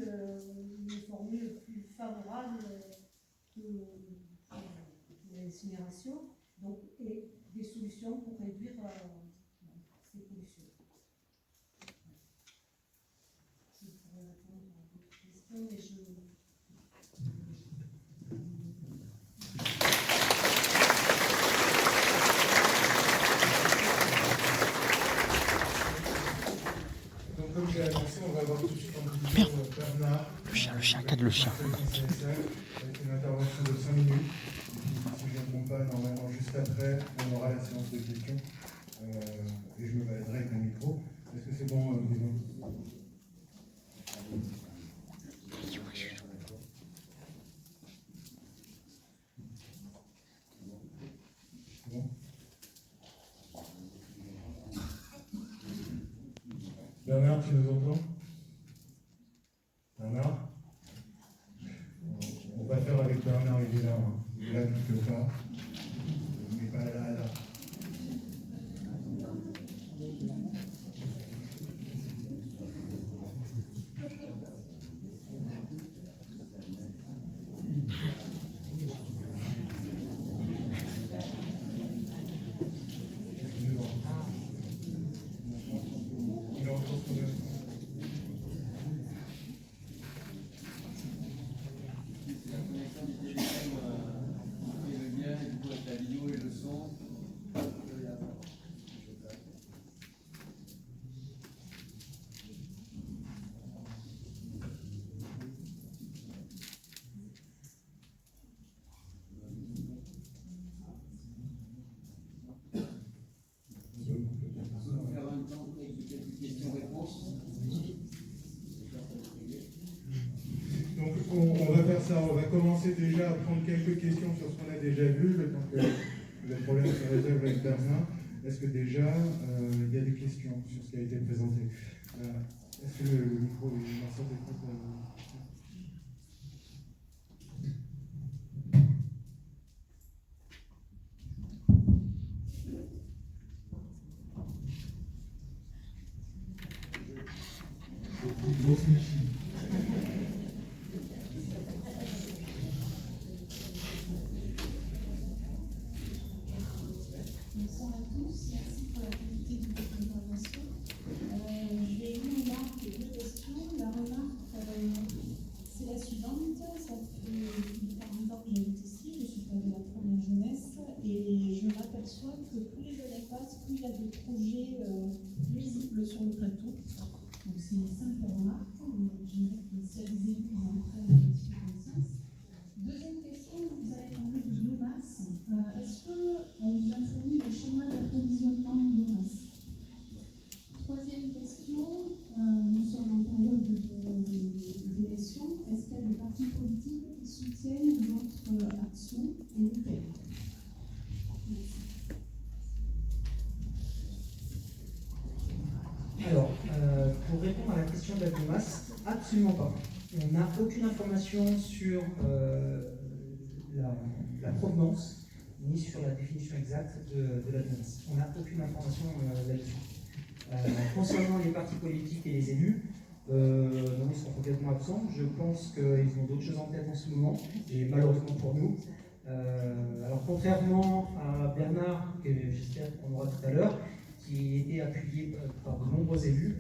une formule plus favorable que l'incinération, donc, et des solutions pour réduire ces pollutions. Je pourrais répondre à votre question, mais le chien. Avec une intervention de 5 minutes. Si je ne me trompe pas, normalement, juste après, on aura la séance de questions. Et je me baladerai avec mon micro. Est-ce que c'est bon, Bruno ? Bon. Bernard, tu nous entends ? Bernard ? On va faire avec Bernard, il est là. Il est là quelque part. Il n'est pas là. Donc on va faire ça, on va commencer déjà à prendre quelques questions sur ce qu'on a déjà vu, le temps que le problème se résolve avec Bernard. Est-ce que déjà il y a des questions sur ce qui a été présenté? Est-ce que le micro est lancé Bonsoir à tous, merci pour la qualité de votre intervention. Je vais une remarque et deux questions. La remarque, c'est la suivante. Ça fait plus de 40 ans que j'habite ici, je suis pas de la première jeunesse et je m'aperçois que plus les années passent, plus il y a de projets nuisibles sur le plateau. Donc c'est une simple remarque, j'aimerais que si les élus en prennent un petit peu conscience. Deuxième question, vous avez parlé de biomasse. Est-ce qu'on vous a fourni le schéma d'approvisionnement en biomasse? Troisième question, nous sommes en période d'élection. Est-ce qu'il y a des partis politiques qui soutiennent votre action et le thème? Merci. Alors, pour répondre à la question de la biomasse, absolument pas. On n'a aucune information sur la provenance ni sur la définition exacte de la biomasse. On n'a aucune information là-dessus. Concernant les partis politiques et les élus, non, ils sont complètement absents. Je pense qu'ils ont d'autres choses en tête en ce moment, et malheureusement pour nous. Alors, contrairement à Bernard, que j'espère qu'on aura tout à l'heure, qui était appuyé par de nombreux élus,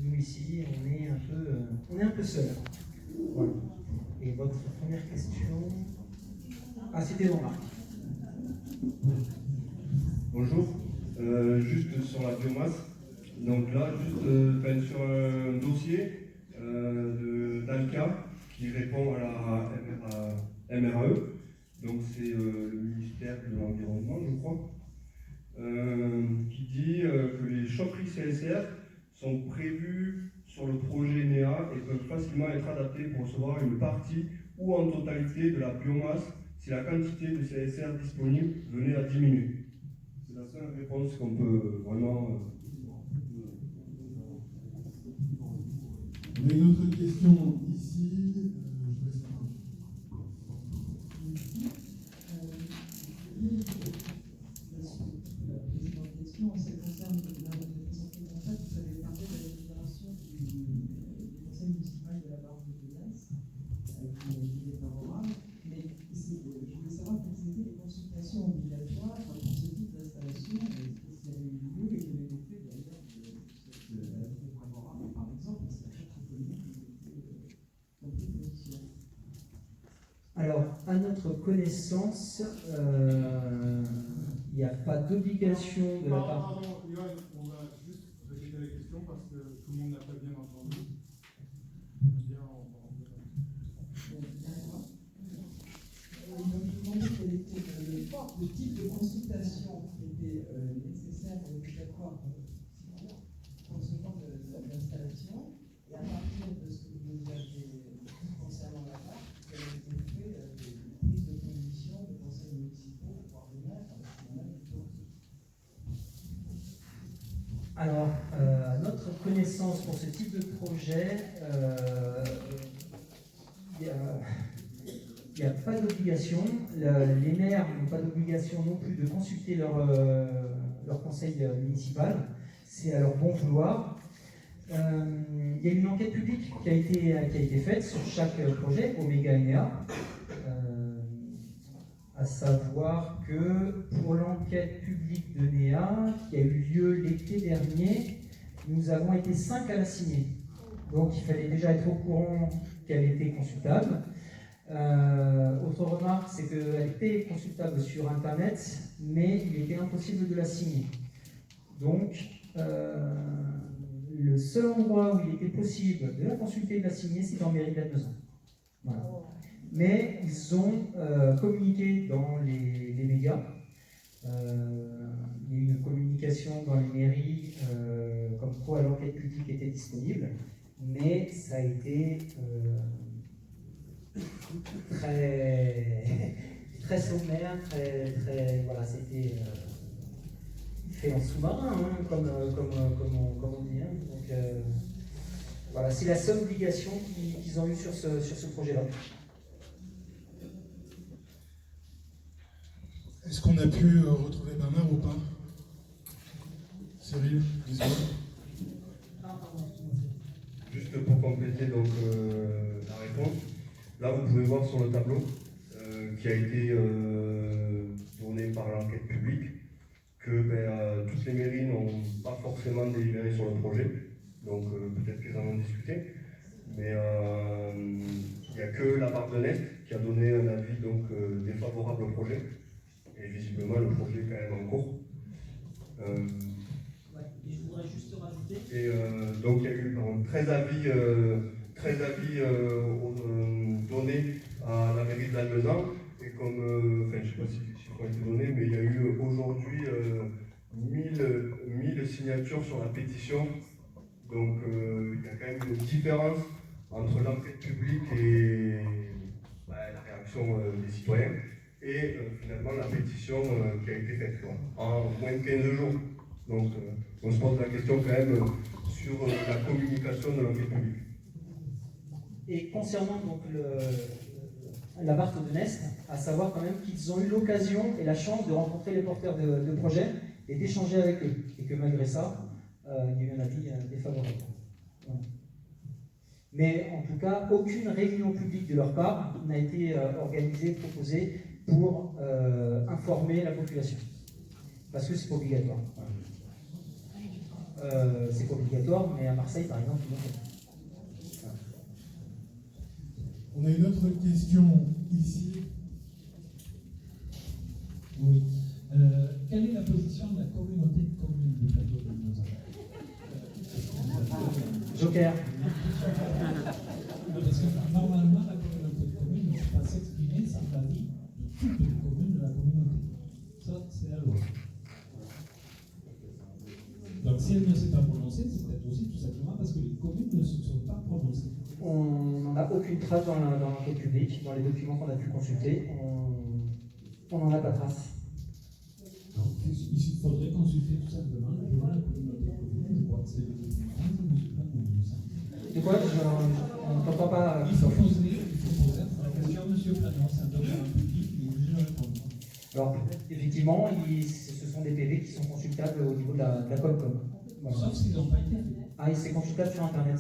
nous ici, on est un peu seuls. Voilà. Et votre première question? Ah, c'était Jean-Marc. Bonjour. Juste sur la biomasse. Donc là, juste sur un dossier d'ALCA qui répond à la MRAE. Donc c'est le ministère de l'Environnement, je crois. Qui dit que les choperies CSR sont prévues sur le projet NEA et peuvent facilement être adaptées pour recevoir une partie ou en totalité de la biomasse si la quantité de CSR disponible venait à diminuer. C'est la seule réponse qu'on peut vraiment... On a une autre question ici. Je laisse en ce qui concerne la représentation en fait, vous avez parlé de la libération du conseil municipal de la Barre de Pédas, qui est favorable, mais je voulais savoir quelles étaient les consultations obligatoires pour ce type d'installation, est-ce qu'il y avait eu lieu et quel est l'effet d'ailleurs de cette avis favorable, par exemple, parce qu'il y a chaque commune qui était dans toute position. Alors, à notre connaissance, il n'y a pas d'obligation de la part... Pardon, Yoann, on va juste répéter la question parce que tout le monde n'a pas bien entendu. savoir le type de consultation qui était nécessaire et obligatoire pour ce genre d'installation, et à partir de ce que vous nous avez concernant la part, quel a été fait des prises de position des conseils municipaux, voire des maires, avec ce qu'on a plutôt. Alors, notre connaissance pour ce type de projet, il n'y a pas d'obligation. Les maires n'ont pas d'obligation non plus de consulter leur conseil municipal. C'est à leur bon vouloir. Il y a une enquête publique qui a été faite sur chaque projet, Oméga Enea. À savoir que pour l'enquête publique de NEA, qui a eu lieu l'été dernier, nous avons été 5 à la signer. Donc il fallait déjà être au courant qu'elle était consultable. Autre remarque, c'est qu'elle était consultable sur Internet, mais il était impossible de la signer. Donc, le seul endroit où il était possible de la consulter et de la signer, c'est en mairie de Lannemezan. Voilà. Mais ils ont communiqué dans les médias. Il y a eu une communication dans les mairies comme quoi l'enquête publique était disponible, mais ça a été très sommaire, voilà, c'était fait en sous-marin, hein, comme on dit. Hein. Donc voilà, c'est la seule obligation qu'ils ont eue sur ce projet-là. Est-ce qu'on a pu retrouver Bernard ou pas? Cyril, dis-moi. Juste pour compléter donc, la réponse, là vous pouvez voir sur le tableau qui a été tourné par l'enquête publique que toutes les mairies n'ont pas forcément délibéré sur le projet, donc peut-être qu'ils en ont discuté, mais il n'y a que la barre de Nest qui a donné un avis donc, défavorable au projet. Et visiblement, le projet est quand même en cours. Et je voudrais juste rajouter. Et donc, il y a eu 13 avis donnés à la mairie de Lannemezan. Et comme, je ne sais pas si les chiffres ont été donnés, mais il y a eu aujourd'hui 1000 signatures sur la pétition. Donc, il y a quand même une différence entre l'enquête publique et la réaction des citoyens. Et finalement la pétition qui a été faite en moins de 15 jours. Donc on se pose la question quand même sur la communication de l'enquête publique. Et concernant donc la barre de Nest, à savoir quand même qu'ils ont eu l'occasion et la chance de rencontrer les porteurs de projets et d'échanger avec eux. Et que malgré ça, il y a eu un avis défavorable. Voilà. Mais en tout cas, aucune réunion publique de leur part n'a été organisée, proposée pour informer la population. Parce que c'est pas obligatoire. C'est pas obligatoire, mais à Marseille, par exemple, ils l'ont fait. Voilà. On a une autre question ici. Oui. Quelle est la position de la communauté de communes du plateau de Lannemezan? Joker. Parce que normalement, la communauté de communes ne peut pas s'exprimer sans l'avis de toutes les communes de la communauté. Ça, c'est la loi. Donc, si elle ne s'est pas prononcée, c'est peut-être aussi tout simplement parce que les communes ne se sont pas prononcées. On n'a aucune trace dans l'enquête publique, dans les documents qu'on a pu consulter. On n'en a pas trace. Donc, il faudrait consulter tout simplement le bureau de la communauté de communes. Je crois que c'est le document de M. Planon. De quoi on ne t'entend pas. Il faut poser la question à M. Planon. C'est un document public, il est obligé de répondre. Alors, effectivement, ce sont des PV qui sont consultables au niveau de la Colcom. Voilà. Sauf s'ils n'ont pas été faits. Ah, et c'est consultable sur Internet.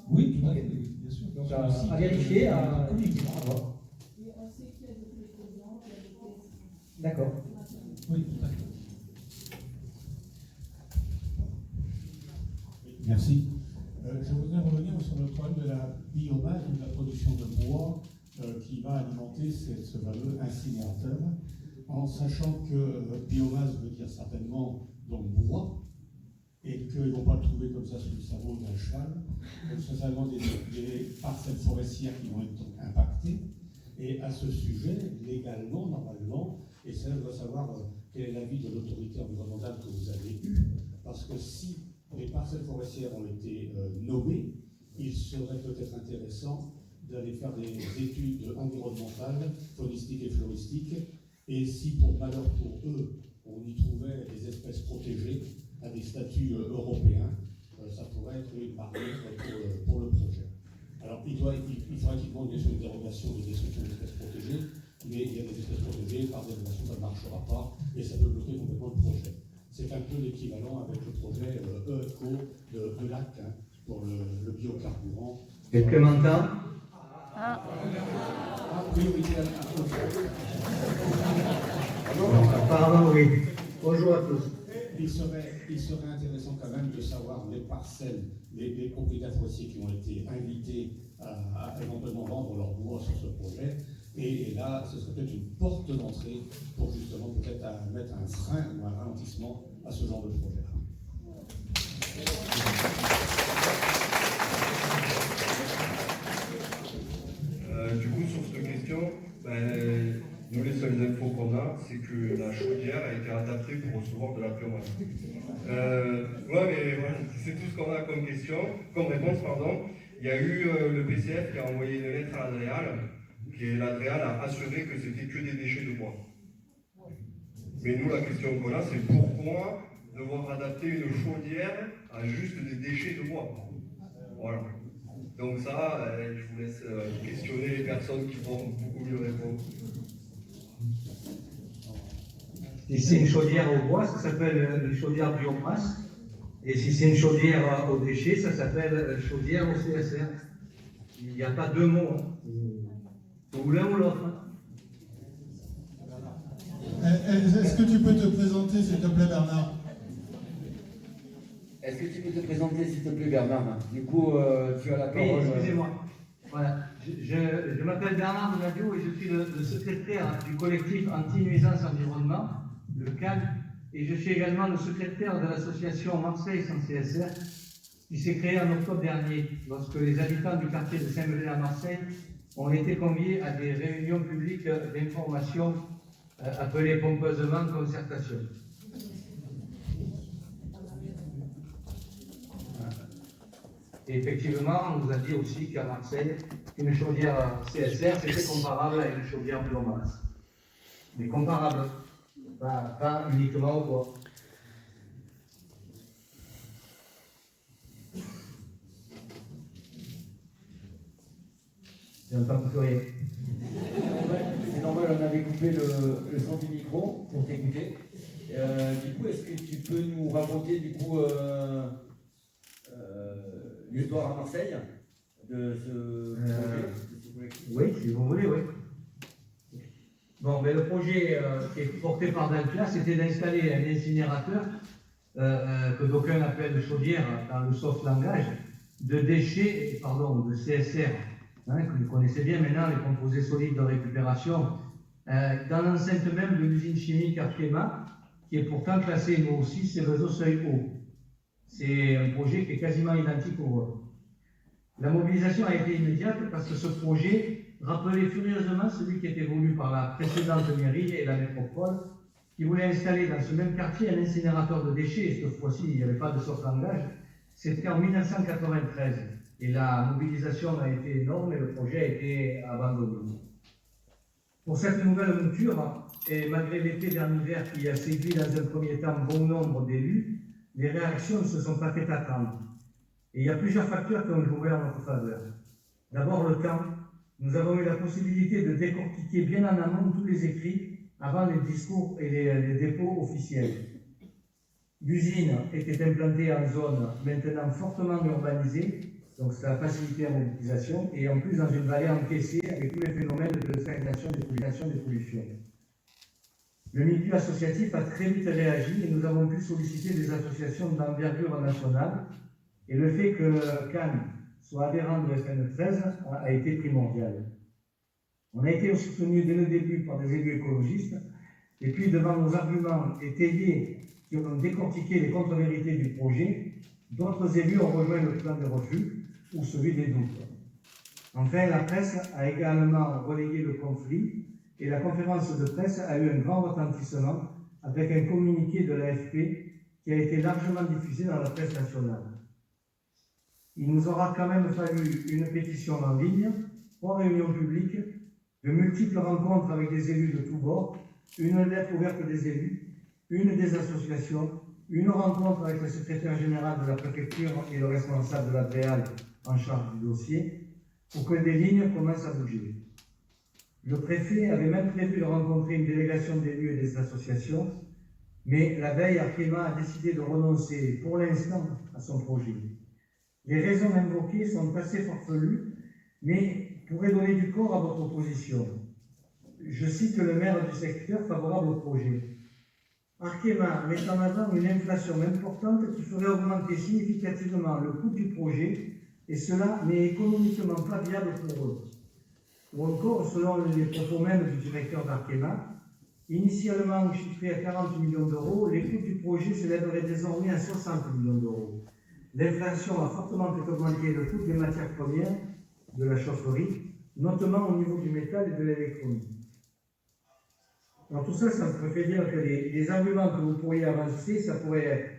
Oui, tout à fait, bien sûr. Donc, à vérifier, effectivement, à voir. D'accord. Oui, tout à fait. Merci. Je voudrais revenir sur le problème de la biomasse ou de la production de bois qui va alimenter ce fameux incinérateur, en sachant que biomasse veut dire certainement donc bois, et qu'ils ne vont pas le trouver comme ça sous le sabot d'un cheval. Donc c'est certainement des parcelles forestières qui vont être donc impactées. Et à ce sujet, légalement, normalement, Et ça, je dois savoir quel est l'avis de l'autorité environnementale que vous avez eue, parce que si les parcelles forestières ont été nommées, il serait peut-être intéressant d'aller faire des études environnementales, faunistiques et floristiques, et si pour malheur pour eux, on y trouvait des espèces protégées à des statuts européens, ça pourrait être une barrière pour le projet. Alors il faudrait qu'il demande bien sûr une dérogation de destruction d'espèces protégées, mais il y a des espèces protégées, par dérogation ça ne marchera pas, et ça peut bloquer complètement le projet. C'est un peu l'équivalent avec le projet EFCO de Lac, hein, pour le biocarburant. Quelques m'entendent? Priorité Pardon, oui. Bonjour à tous. Il serait intéressant quand même de savoir les parcelles, les propriétaires forestiers qui ont été invités à éventuellement vendre leur bois sur ce projet. Et là, ce serait peut-être une porte d'entrée pour justement peut-être mettre un frein ou un ralentissement à ce genre de projet. Du coup, sur cette question, nous les seules infos qu'on a, c'est que la chaudière a été adaptée pour recevoir de la biomasse. Ouais, mais voilà, c'est tout ce qu'on a comme question, comme réponse, pardon. Il y a eu le PCF qui a envoyé une lettre à l'Adréal, et l'Adréal a assuré que c'était que des déchets de bois. Mais nous, la question qu'on a, c'est pourquoi devoir adapter une chaudière à juste des déchets de bois. Voilà. Donc ça, je vous laisse questionner les personnes qui vont beaucoup mieux répondre. Si c'est une chaudière au bois, ça s'appelle une chaudière biomasse. Et si c'est une chaudière aux déchets, ça s'appelle chaudière au CSR. Il n'y a pas deux mots. Ou l'un ou l'autre. Est-ce que tu peux te présenter, s'il te plaît, Bernard? Est-ce que tu peux te présenter, s'il te plaît, Bernard? Du coup, tu as la parole. Oui, excusez-moi. Voilà. Je m'appelle Bernard Donadio et je suis le secrétaire du collectif anti-nuisance environnement, le CAN, et je suis également le secrétaire de l'association Marseille sans CSR, qui s'est créée en octobre dernier, lorsque les habitants du quartier de Saint-Melay à Marseille ont été conviés à des réunions publiques d'information appelées pompeusement concertation. Et effectivement, on nous a dit aussi qu'à Marseille, une chaudière CSR, c'était comparable à une chaudière biomasse. Mais comparable, pas uniquement au bois. J'entends plus rien. C'est normal, on avait coupé le son du micro pour t'écouter. Du coup, est-ce que tu peux nous raconter du coup l'histoire à Marseille de ce projet? Oui, si vous voulez, oui. Bon, mais le projet qui est porté par Dalkia, c'était d'installer un incinérateur que d'aucuns appellent chaudière dans le soft langage, de déchets, de CSR, que vous connaissez bien maintenant, les composés solides de récupération, dans l'enceinte même de l'usine chimique Arkema, qui est pourtant classée, nous aussi, ces réseaux seuil haut. C'est un projet qui est quasiment identique au vôtre. La mobilisation a été immédiate parce que ce projet rappelait furieusement celui qui était voulu par la précédente mairie et la métropole, qui voulait installer dans ce même quartier un incinérateur de déchets, et cette fois-ci il n'y avait pas de soft langage. C'était en 1993, et la mobilisation a été énorme et le projet a été abandonné. Pour cette nouvelle mouture, et malgré l'effet d'un hiver qui a séduit dans un premier temps bon nombre d'élus, les réactions ne se sont pas faites attendre. Et il y a plusieurs facteurs qui ont joué en notre faveur. D'abord le temps. Nous avons eu la possibilité de décortiquer bien en amont tous les écrits avant les discours et les dépôts officiels. L'usine était implantée en zone maintenant fortement urbanisée, donc ça a facilité la mobilisation, et en plus dans une vallée encaissée avec tous les phénomènes de stagnation des pollutions. Le milieu associatif a très vite réagi et nous avons pu solliciter des associations d'envergure nationale, et le fait que Cannes soit adhérent de FN13 a été primordial. On a été soutenu dès le début par des élus écologistes, et puis devant nos arguments étayés qui ont décortiqué les contre-vérités du projet, d'autres élus ont rejoint le plan de refus ou celui des doutes. Enfin, la presse a également relayé le conflit et la conférence de presse a eu un grand retentissement avec un communiqué de l'AFP qui a été largement diffusé dans la presse nationale. Il nous aura quand même fallu une pétition en ligne, 3 réunions publiques, de multiples rencontres avec des élus de tous bords, une lettre ouverte des élus, une des associations, une rencontre avec le secrétaire général de la préfecture et le responsable de la DREAL en charge du dossier, pour que des lignes commencent à bouger. Le préfet avait même prévu de rencontrer une délégation d'élus et des associations, mais la veille, Arkema a décidé de renoncer pour l'instant à son projet. Les raisons invoquées sont assez farfelues, mais pourraient donner du corps à votre opposition. Je cite le maire du secteur favorable au projet. Arkema met en avant une inflation importante qui ferait augmenter significativement le coût du projet, et cela n'est économiquement pas viable pour eux. Ou encore, selon les propos même du directeur d'Arkema, initialement chiffré à 40 millions d'euros, les coûts du projet s'élèveraient désormais à 60 millions d'euros. L'inflation a fortement fait augmenter le coût des matières premières de la chaufferie, notamment au niveau du métal et de l'électronique. Alors tout ça, ça me fait dire que les arguments que vous pourriez avancer, ça pourrait être,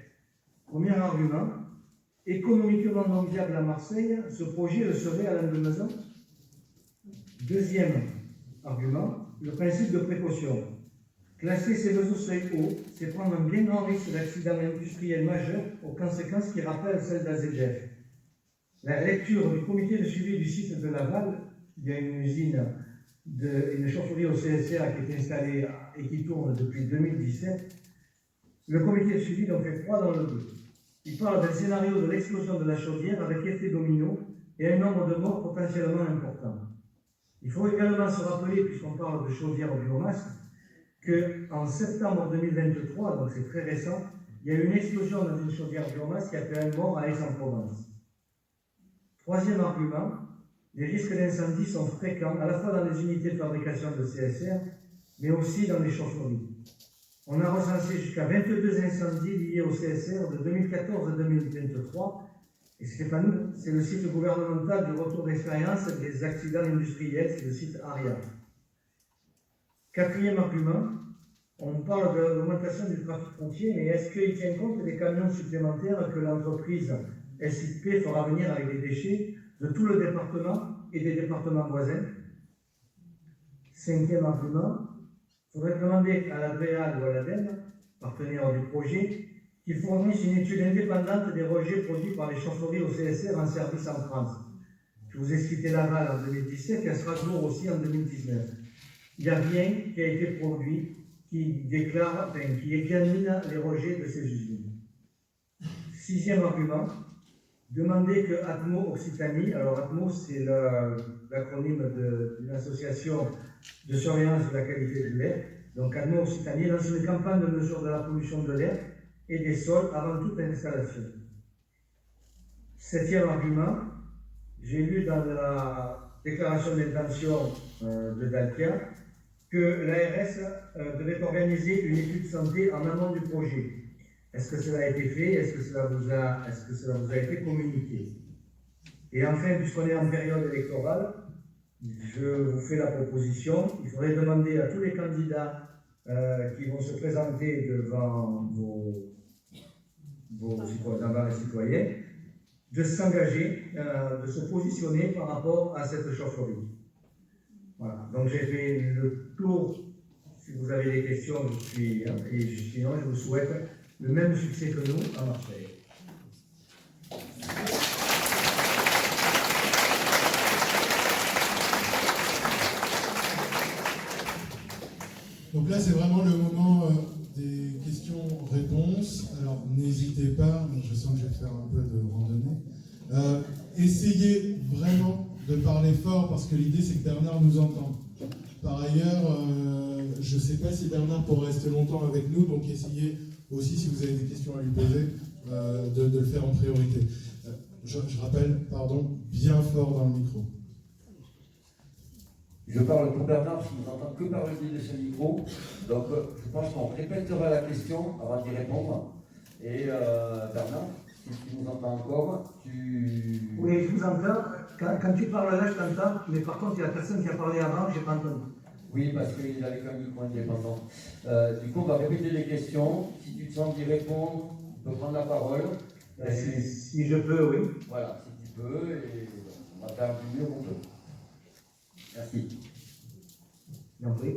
premier argument, économiquement non viable à Marseille, ce projet le serait à l'endemeusant. Deuxième argument, le principe de précaution. Classer ces deux seuils hauts, c'est prendre un bien grand risque d'accident industriel majeur aux conséquences qui rappellent celles d'AZF. La lecture du comité de suivi du site de Laval, il y a une usine, une chaufferie au CSR qui est installée et qui tourne depuis 2017. Le comité de suivi en fait 3 dans le 2. Il parle d'un scénario de l'explosion de la chaudière avec effet domino et un nombre de morts potentiellement important. Il faut également se rappeler, puisqu'on parle de chaudière au biomasse, qu'en septembre 2023, donc c'est très récent, il y a eu une explosion dans une chaudière biomasse qui a fait un mort à Aix-en-Provence. Troisième argument, les risques d'incendie sont fréquents, à la fois dans les unités de fabrication de CSR, mais aussi dans les chaufferies. On a recensé jusqu'à 22 incendies liés au CSR de 2014 à 2023, et ce n'est pas nous, c'est le site gouvernemental du retour d'expérience des accidents industriels, c'est le site ARIA. Quatrième argument, on parle de l'augmentation du trafic routier, mais est-ce qu'il tient compte des camions supplémentaires que l'entreprise SIP fera venir avec des déchets de tout le département et des départements voisins? Cinquième argument, il faudrait demander à la DREAL ou à l'ADEME, partenaire du projet, qu'ils fournissent une étude indépendante des rejets produits par les chaufferies au CSR en service en France. Je vous ai cité Laval en 2017 et à Strasbourg aussi en 2019. Il n'y a rien qui a été produit qui examine les rejets de ces usines. Sixième argument, demander que Atmo Occitanie, alors Atmo c'est l'acronyme d'une association de surveillance de la qualité de l'air, donc Atmo Occitanie lance une campagne de mesure de la pollution de l'air et des sols avant toute installation. Septième argument, j'ai lu dans la déclaration d'intention de Dalkia que l'ARS devait organiser une étude santé en amont du projet. Est-ce que cela a été fait? Est-ce que cela vous a été communiqué? Et enfin, puisqu'on est en période électorale, je vous fais la proposition, il faudrait demander à tous les candidats qui vont se présenter devant les citoyens de s'engager, de se positionner par rapport à cette chaufferie. Voilà, donc j'ai fait le tour. Si vous avez des questions, je suis, et sinon je vous souhaite le même succès que nous à Marseille. Donc là, c'est vraiment le moment des questions-réponses. Alors, n'hésitez pas, je sens que je vais faire un peu de randonnée. Essayez vraiment de parler fort, parce que l'idée, c'est que Bernard nous entende. Par ailleurs, je ne sais pas si Bernard pourra rester longtemps avec nous, donc essayez aussi, si vous avez des questions à lui poser, de le faire en priorité. Je rappelle, bien fort dans le micro. Je parle pour Bernard, parce qu'il ne m'entend que par le biais de ce micro. Donc, je pense qu'on répétera la question avant d'y répondre. Et Bernard, si tu nous entends encore, Oui, je vous entends. Quand tu parles là, je t'entends. Mais par contre, il y a la personne qui a parlé avant, je n'ai pas entendu. Oui, parce qu'il est avec un micro indépendant. Du coup, on va répéter les questions. Si tu te sens d'y répondre, tu peux prendre la parole. Si je peux, oui. Voilà, si tu peux, et on va faire du mieux qu'on peut. Merci. Oui.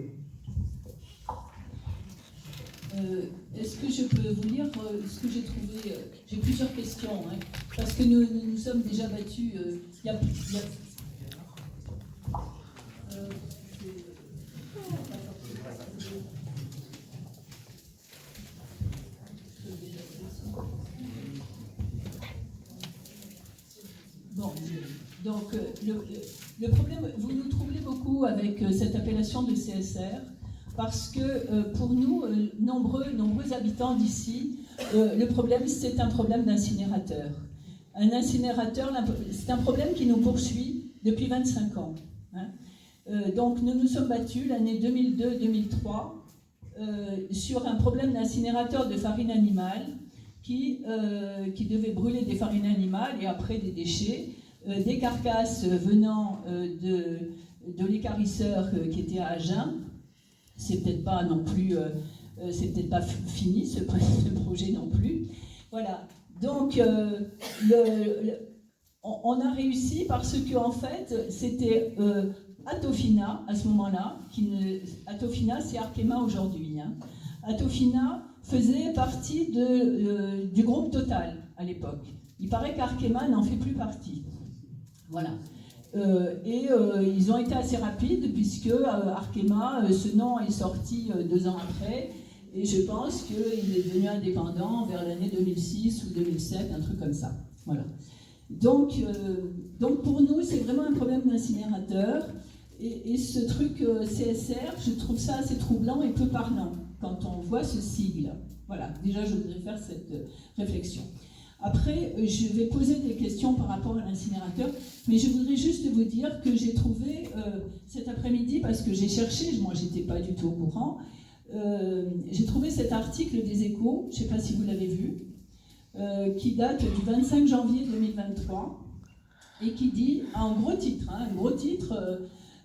Est-ce que je peux vous lire ce que j'ai trouvé J'ai plusieurs questions, hein, parce que nous sommes déjà battus. Bon, donc le problème, vous nous troublez beaucoup avec cette appellation de CSR. Parce que pour nous, nombreux habitants d'ici, le problème, c'est un problème d'incinérateur. Un incinérateur, c'est un problème qui nous poursuit depuis 25 ans. Hein. Donc nous nous sommes battus l'année 2002-2003 sur un problème d'incinérateur de farine animale qui devait brûler des farines animales et après des déchets, des carcasses venant de l'équarrisseur qui était à Agen. C'est peut-être pas non plus, c'est peut-être pas fini ce projet non plus. Voilà. Donc on a réussi parce que en fait c'était Atofina à ce moment-là. Atofina, c'est Arkema aujourd'hui. Hein. Atofina faisait partie du groupe Total à l'époque. Il paraît qu'Arkema n'en fait plus partie. Voilà. Ils ont été assez rapides puisque Arkema, ce nom est sorti 2 ans après et je pense qu'il est devenu indépendant vers l'année 2006 ou 2007, un truc comme ça. Voilà. Donc pour nous, c'est vraiment un problème d'incinérateur et ce truc CSR, je trouve ça assez troublant et peu parlant quand on voit ce sigle. Voilà, déjà je voudrais faire cette réflexion. Après, je vais poser des questions par rapport à l'incinérateur, mais je voudrais juste vous dire que j'ai trouvé cet après-midi, parce que j'ai cherché, moi j'étais pas du tout au courant, j'ai trouvé cet article des Échos, je ne sais pas si vous l'avez vu, qui date du 25 janvier 2023, et qui dit, un gros titre,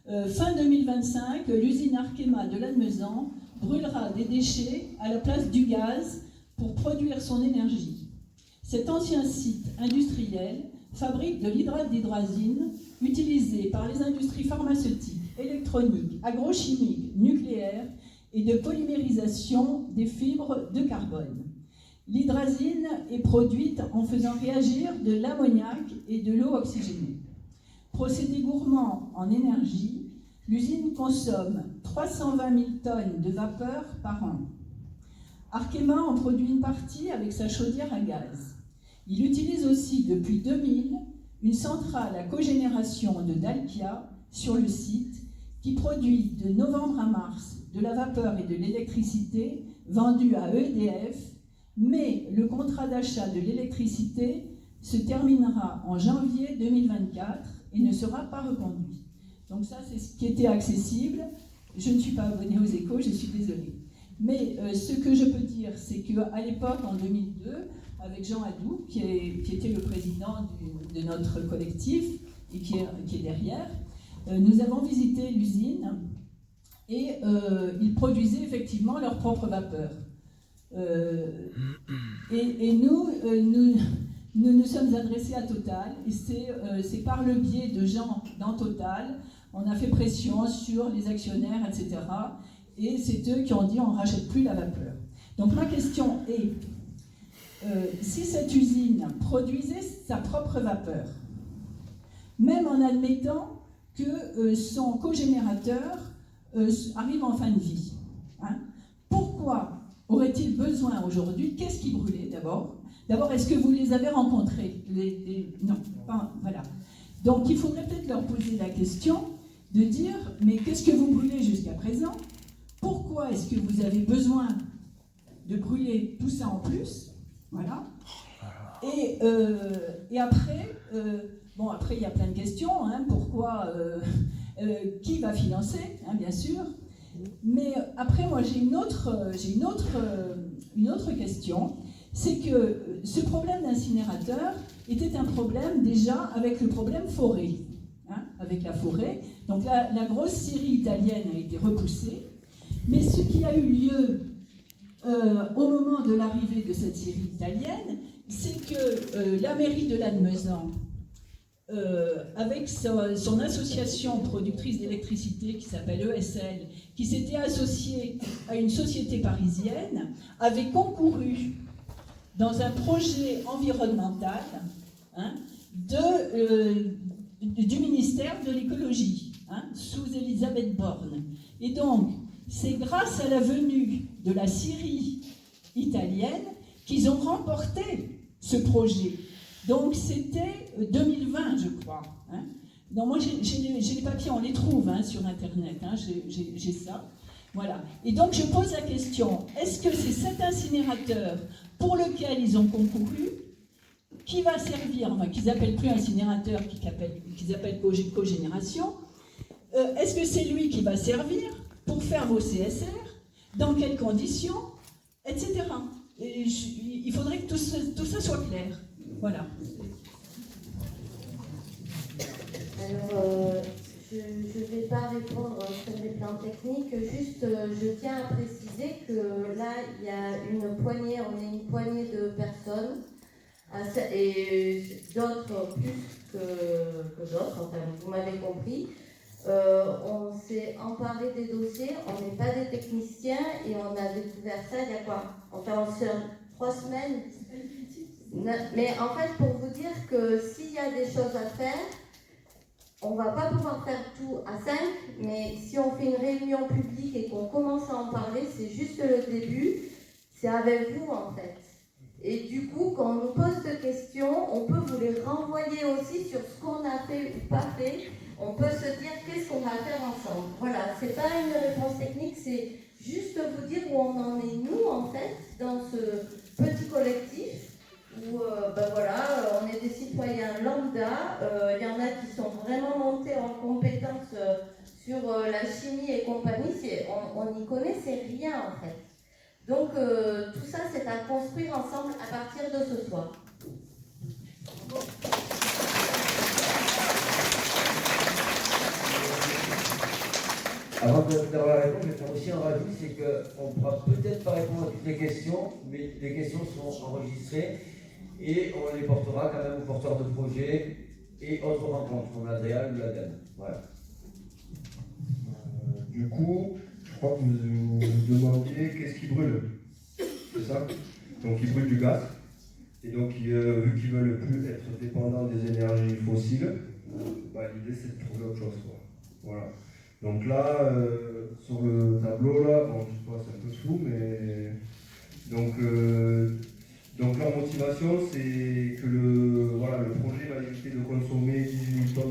fin 2025, l'usine Arkema de Lannemezan brûlera des déchets à la place du gaz pour produire son énergie. Cet ancien site industriel fabrique de l'hydrate d'hydrazine utilisé par les industries pharmaceutiques, électroniques, agrochimiques, nucléaires et de polymérisation des fibres de carbone. L'hydrazine est produite en faisant réagir de l'ammoniac et de l'eau oxygénée. Procédé gourmand en énergie, l'usine consomme 320 000 tonnes de vapeur par an. Arkema en produit une partie avec sa chaudière à gaz. Il utilise aussi depuis 2000 une centrale à cogénération de Dalkia sur le site qui produit de novembre à mars de la vapeur et de l'électricité vendue à EDF, mais le contrat d'achat de l'électricité se terminera en janvier 2024 et ne sera pas reconduit. Donc ça, c'est ce qui était accessible. Je ne suis pas abonnée aux Échos, je suis désolée. Mais ce que je peux dire, c'est qu'à l'époque, en 2002, avec Jean Adoux, qui était le président de notre collectif et qui est derrière, nous avons visité l'usine et ils produisaient effectivement leur propre vapeur. Et nous sommes adressés à Total et c'est par le biais de gens dans Total, on a fait pression sur les actionnaires, etc. Et c'est eux qui ont dit on ne rachète plus la vapeur. Donc ma question est, si cette usine produisait sa propre vapeur, même en admettant que son cogénérateur arrive en fin de vie, hein, pourquoi aurait-il besoin aujourd'hui? Qu'est-ce qui brûlait d'abord? D'abord, est-ce que vous les avez rencontrés? Non, pas, voilà. Donc il faudrait peut-être leur poser la question de dire, mais qu'est-ce que vous brûlez jusqu'à présent? Pourquoi est-ce que vous avez besoin de brûler tout ça en plus? Voilà. Et après, après il y a plein de questions. Hein, pourquoi qui va financer, hein, bien sûr. Mais après, moi, j'ai une autre question. C'est que ce problème d'incinérateur était un problème déjà avec le problème forêt. Hein, avec la forêt. Donc la grosse scierie italienne a été repoussée. Mais ce qui a eu lieu au moment de l'arrivée de cette scierie italienne, c'est que la mairie de Lannemezan, avec son association productrice d'électricité qui s'appelle ESL, qui s'était associée à une société parisienne, avait concouru dans un projet environnemental du ministère de l'écologie, sous Elisabeth Borne. Et donc, c'est grâce à la venue de la Scierie italienne qu'ils ont remporté ce projet. Donc c'était 2020, je crois. Donc moi j'ai les papiers, on les trouve sur Internet, j'ai ça. Voilà. Et donc je pose la question, est-ce que c'est cet incinérateur pour lequel ils ont concouru qui va servir, enfin qu'ils n'appellent plus incinérateur, qu'ils appellent cogénération, est-ce que c'est lui qui va servir pour faire vos CSR, dans quelles conditions, etc. Et il faudrait que tout ça soit clair. Voilà. Alors, je ne vais pas répondre sur les plans techniques, juste je tiens à préciser que là, il y a une poignée, on est une poignée de personnes, et d'autres plus que d'autres, enfin vous m'avez compris. On s'est emparé des dossiers, on n'est pas des techniciens et on a découvert ça il y a quoi? Enfin, 3 semaines. Mais en fait, pour vous dire que s'il y a des choses à faire, on ne va pas pouvoir faire tout à 5, mais si on fait une réunion publique et qu'on commence à en parler, c'est juste le début, c'est avec vous en fait. Et du coup, quand on nous pose des questions, on peut vous les renvoyer aussi sur ce qu'on a fait ou pas fait. On peut se dire qu'est-ce qu'on va faire ensemble. Voilà, c'est pas une réponse technique, c'est juste vous dire où on en est nous en fait dans ce petit collectif où voilà, on est des citoyens lambda. Il y en a qui sont vraiment montés en compétence sur la chimie et compagnie. On n'y connaissait rien en fait. Donc tout ça c'est à construire ensemble à partir de ce soir. Avant de faire la réponse, je vais faire aussi un rajout, c'est qu'on ne pourra peut-être pas répondre à toutes les questions, mais les questions sont enregistrées et on les portera quand même aux porteurs de projets et autres rencontres, comme l'ADEAL ou l'ADEME. Voilà. Du coup, je crois que vous demandiez qu'est-ce qui brûle. C'est ça? Donc ils brûlent du gaz. Et donc vu qu'ils ne veulent plus être dépendants des énergies fossiles, l'idée c'est de trouver autre chose. Voilà. Donc là, sur le tableau, là, bon, je sais pas, c'est un peu flou, mais donc leur motivation, c'est que le projet va éviter de consommer 18 tonnes.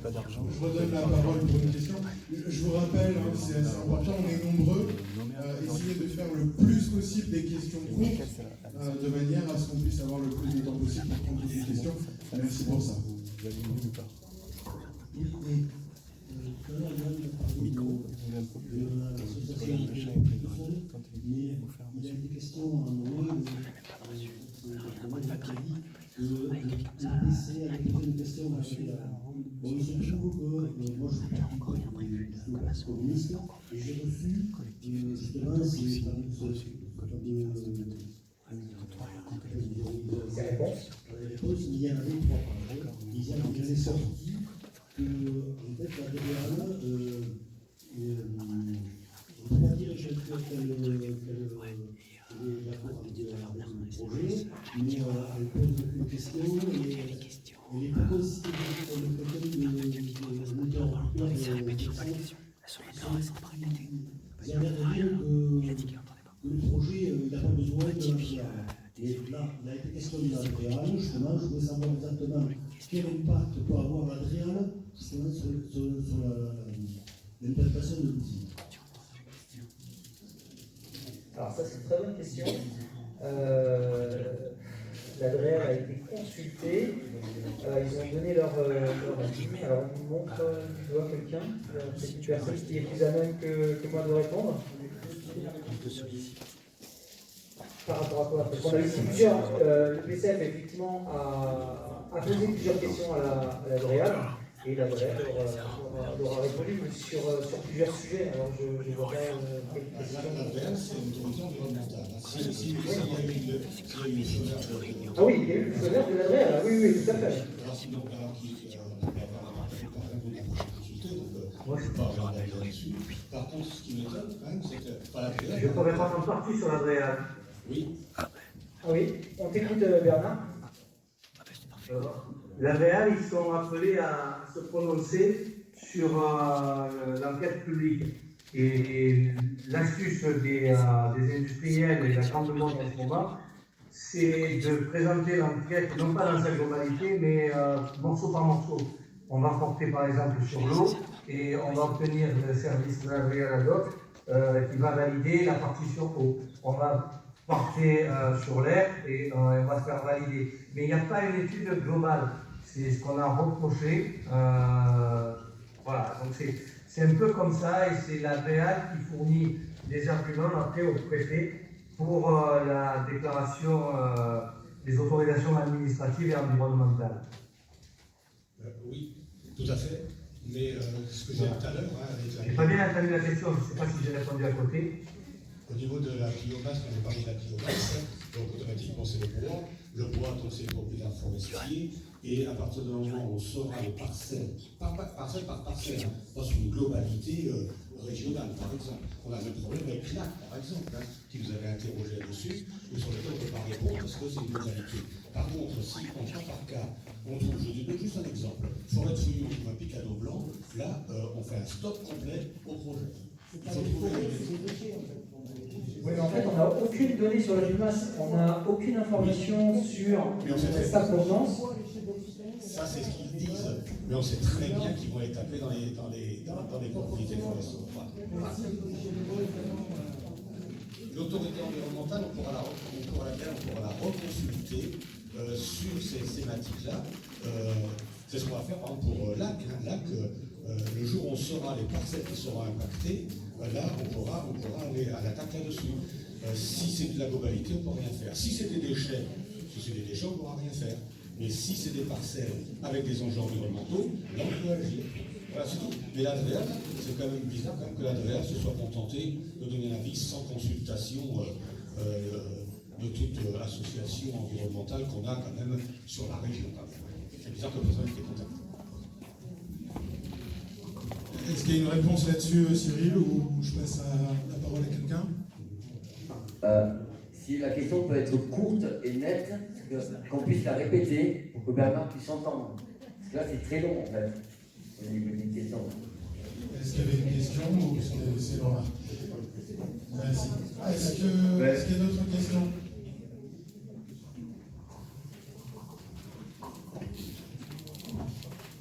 Pas d'argent. Je redonne la parole pour une question. Je vous rappelle, c'est assez important, on est nombreux. Essayez de faire le plus possible des questions courtes, de manière à ce qu'on puisse avoir le plus de temps possible pour prendre toutes les questions. Merci pour ça. Vous avez une minute ou pas? Micro, il y a des questions à un moment de laisser avec une question Bon, c'est toujours que moi je suis parti communiste et j'ai reçu justement ces réponses. Les réponses, il y en avait 3 pages. Il en est sorti que en fait la DRA, je ne peux pas dire quel est l'accord avec le projet, mais elle pose une question et les propositions sur le côté de l'interlocuteur il y a l'air de dire que le projet n'a pas besoin de l'intégral. Et là, il a été question de l'intégral, justement, je voulais savoir exactement quel impact peut avoir l'intégral justement sur l'implantation de l'outil. Alors ça c'est une très bonne question. L'ADREAL a été consultée. Ils ont donné leur avis. Alors on montre du doigt quelqu'un, c'est une personne qui est plus à même que moi de répondre. Par rapport à quoi? Parce qu'on a eu plusieurs. Le PCF effectivement a posé plusieurs questions à l'ADREAL. Et l'ADREAL aura répondu sur plusieurs sujets. Alors je vois pas quelle question. L'ADREAL, c'est une autorité environnementale. Ah oui, il y a eu le feu vert de l'ADREAL. Oui, tout à fait. Moi, je ne suis pas vraiment d'accord là-dessus. Par contre, ce qui m'étonne, quand même, c'est que. Je pourrais prendre parti sur l'ADREAL. Oui. Ah oui, on t'écoute, Bernard. L'ADREAL, ils sont appelés à se prononcer sur l'enquête publique. Et l'astuce des industriels et de la grande banque en ce moment, c'est de présenter l'enquête, non pas dans sa globalité, mais morceau par morceau. On va porter par exemple sur l'eau et on va obtenir le service de l'ADREAL ad hoc qui va valider la partie sur eau. On va porter sur l'air et on va se faire valider. Mais il n'y a pas une étude globale. C'est ce qu'on a reproché. Voilà, donc c'est un peu comme ça et c'est l'ADREAL qui fournit des arguments après au préfet pour la déclaration des autorisations administratives et environnementales. Oui, tout à fait. Mais ce que j'ai dit tout à l'heure, j'ai pas bien entendu la question, je ne sais pas si j'ai répondu à côté. Au niveau de la biomasse, quand j'ai parlé de la biomasse, donc automatiquement c'est le bois. Le bois, donc c'est le propriétaire forestier. Et à partir du moment où on saura les parcelles, parcelle par parcelle, dans une globalité régionale, par exemple. On a le problème avec Knack, par exemple, qui vous avez interrogé là-dessus, ou sur lequel on peut pas répondre parce que c'est une globalité. Par contre, si on cas par cas, on trouve, je donne juste un exemple, forêt de feuillus, on trouve un picado blanc, là, on fait un stop complet au projet. Oui, mais en fait, on n'a aucune donnée sur la biomasse, on n'a aucune information sur sa provenance. Ça, c'est ce qu'ils disent, mais on sait très bien qu'ils vont être tapés dans les propriétés forestières. L'autorité environnementale, on pourra la reconsulter sur ces thématiques-là. C'est ce qu'on va faire, par exemple, pour Lac. Lac, le jour où on saura les parcelles qui seront impactées, là, on pourra aller à l'attaque là-dessus. Si c'est de la globalité, on ne peut rien faire. Si c'est des déchets, on ne pourra rien faire. Mais si c'est des parcelles avec des enjeux environnementaux, là, on peut agir. Voilà, c'est tout. Mais l'ADREAL, c'est quand même bizarre quand même que l'ADREAL se soit contenté de donner un avis sans consultation de toute association environnementale qu'on a quand même sur la région. C'est bizarre que personne n'ait contacté. Est-ce qu'il y a une réponse là-dessus, Cyril, ou je passe la parole à quelqu'un? Si la question peut être courte et nette, qu'on puisse la répéter pour que Bernard puisse entendre. Parce que là, c'est très long, en fait. Une question. Est-ce qu'il y avait une question ou c'est Laura? Merci. Est-ce qu'il y a d'autres questions?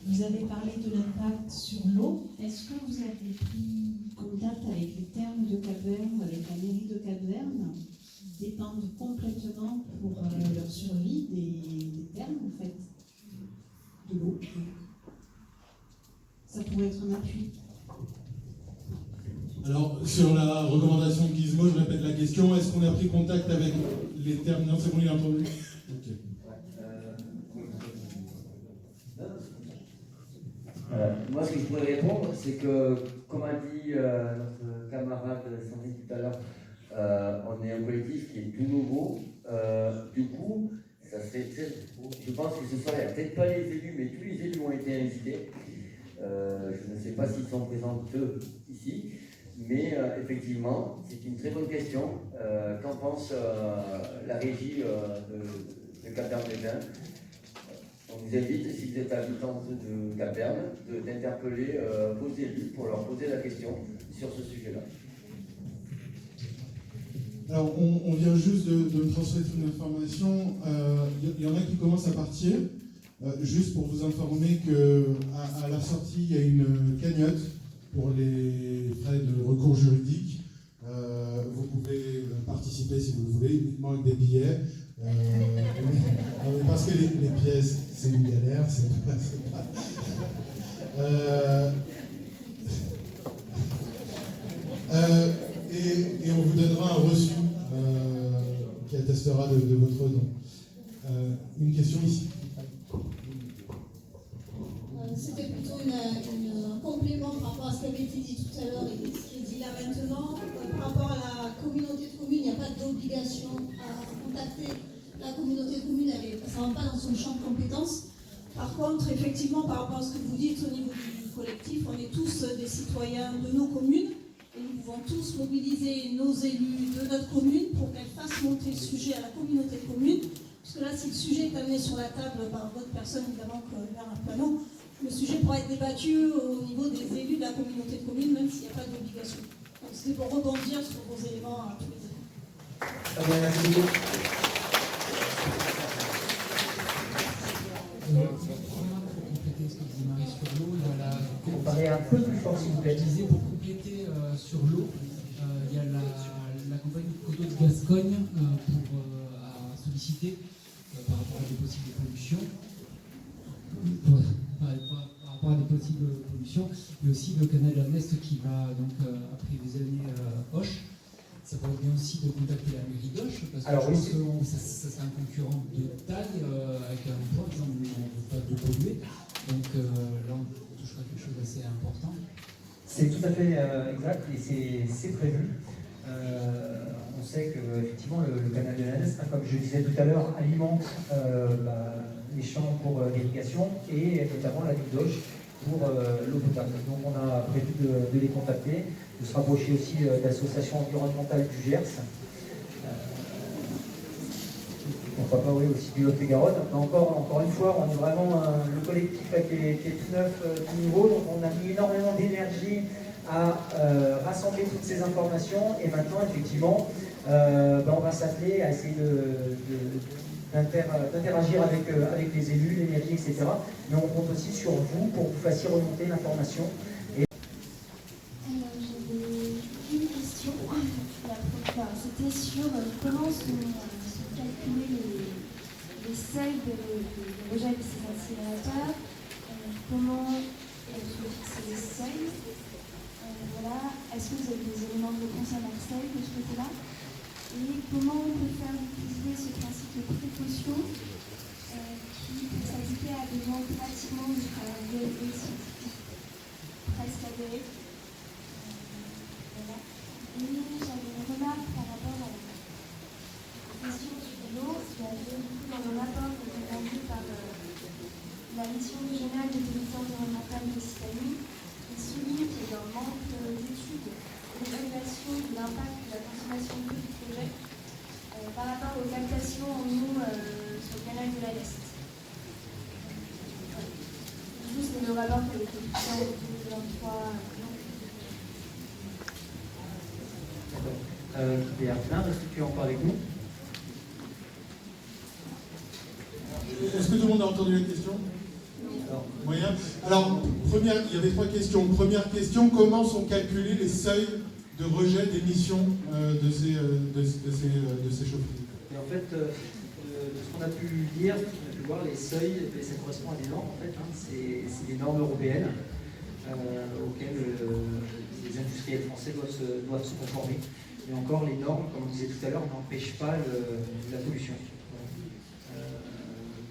Vous avez parlé de l'impact sur l'eau. Est-ce que vous avez pris contact avec les thermes de Cap-Vert, avec la mairie de Cap-Vert, qui dépendent complètement pour leur survie des thermes, en fait, de l'eau? Ça pourrait être un appui. Alors, sur la recommandation de Gizmo, je répète la question. Est-ce qu'on a pris contact avec les termes? Non, c'est bon, il a entendu. Ok. Moi, ce que je pourrais répondre, c'est que, comme a dit notre camarade Sandrine tout à l'heure, on est un collectif qui est tout nouveau. Du coup, ça serait je pense que ce soir, il n'y a peut-être pas les élus, mais tous les élus ont été invités. Je ne sais pas s'ils sont présents eux ici, mais effectivement, c'est une très bonne question. Qu'en pense la régie de Caperne-les-Bains? On vous invite, si vous êtes habitante de Caperne, d'interpeller vos élus pour leur poser la question sur ce sujet-là. Alors, on vient juste de me transmettre une information. Il y en a qui commencent à partir. Juste pour vous informer qu'à la sortie, il y a une cagnotte pour les frais de recours juridiques. Vous pouvez participer si vous le voulez, uniquement avec des billets. Parce que les pièces, c'est une galère, c'est pas. Et on vous donnera un reçu qui attestera de votre don. Une question ici. C'était plutôt un complément par rapport à ce qui avait été dit tout à l'heure et ce qui est dit là maintenant. Par rapport à la communauté de communes, il n'y a pas d'obligation à contacter la communauté de communes, ça ne rentre pas dans son champ de compétences. Par contre, effectivement, par rapport à ce que vous dites au niveau du collectif, on est tous des citoyens de nos communes et nous pouvons tous mobiliser nos élus de notre commune pour qu'elles fassent monter le sujet à la communauté de communes. Parce que là, si le sujet est amené sur la table par d'autres personnes, évidemment, que Bernard Plano, le sujet pourra être débattu au niveau des élus de la communauté de communes, même s'il n'y a pas d'obligation. Donc c'était pour rebondir sur vos éléments à tous les élus. Vous parlez un peu plus fort, s'il vous plaît. Pour compléter sur l'eau, il y a la compagnie Coteau de Gascogne a sollicité par rapport à des possibles pollutions. Par rapport à des possibles pollutions, mais aussi le canal Ernest qui va donc après des années Hoche. Ça pourrait bien aussi de contacter la mairie d'Hoche, parce que alors, je pense que ça serait un concurrent de taille avec un emploi, par exemple, on ne veut pas de polluer. Donc là, on touchera quelque chose d'assez important. C'est tout à fait exact et c'est prévu. On sait qu'effectivement, le canal de la Neste, comme je disais tout à l'heure, alimente les champs pour l'irrigation et notamment la ville d'Auch pour l'eau potable. Donc on a prévu de les contacter, de se rapprocher aussi d'associations environnementales du Gers. Pourquoi pas, oui, aussi du Lot-et-Garonne. Encore une fois, on est vraiment le collectif qui est tout neuf, tout nouveau, donc on a mis énormément d'énergie à rassembler toutes ces informations et maintenant, effectivement, on va s'atteler à essayer d'interagir avec les élus, les mairies, etc. Mais on compte aussi sur vous pour que vous fassiez remonter l'information. Alors, j'avais une question. C'était sur comment sont calculés les seuils de rejet de ces incinérateurs, comment sont fixés les seuils. Voilà. Est-ce que vous avez des éléments de réponse à Marseille de ce côté-là? Et comment on peut faire utiliser ce principe de précaution qui peut s'appliquer à des gens pratiquement avérés, presque avérés. Voilà. Et j'avais une remarque par rapport à la question sur l'eau. J'avais beaucoup dans le rapport qui était rendu par la mission régionale de l'autorité environnementale d'Occitanie. Il souligne qu'il y a un manque d'études et d'évaluation de l'impact de la consommation d'eau du projet par rapport aux captations en eau sur le canal de la Leste. Du coup, c'est le rapport qui avait été publié en 2023. Bernard, est-ce que tu en parles avec nous? Est-ce que tout le monde a entendu la question? Moyen. Alors, il y avait 3 questions. Première question, comment sont calculés les seuils de rejet d'émissions de ces chaufferies? Et en fait, de ce qu'on a pu lire, de ce qu'on a pu voir, les seuils, ça correspond à des normes, en fait. C'est des normes européennes auxquelles les industriels français doivent se conformer. Et encore, les normes, comme on disait tout à l'heure, n'empêchent pas la pollution.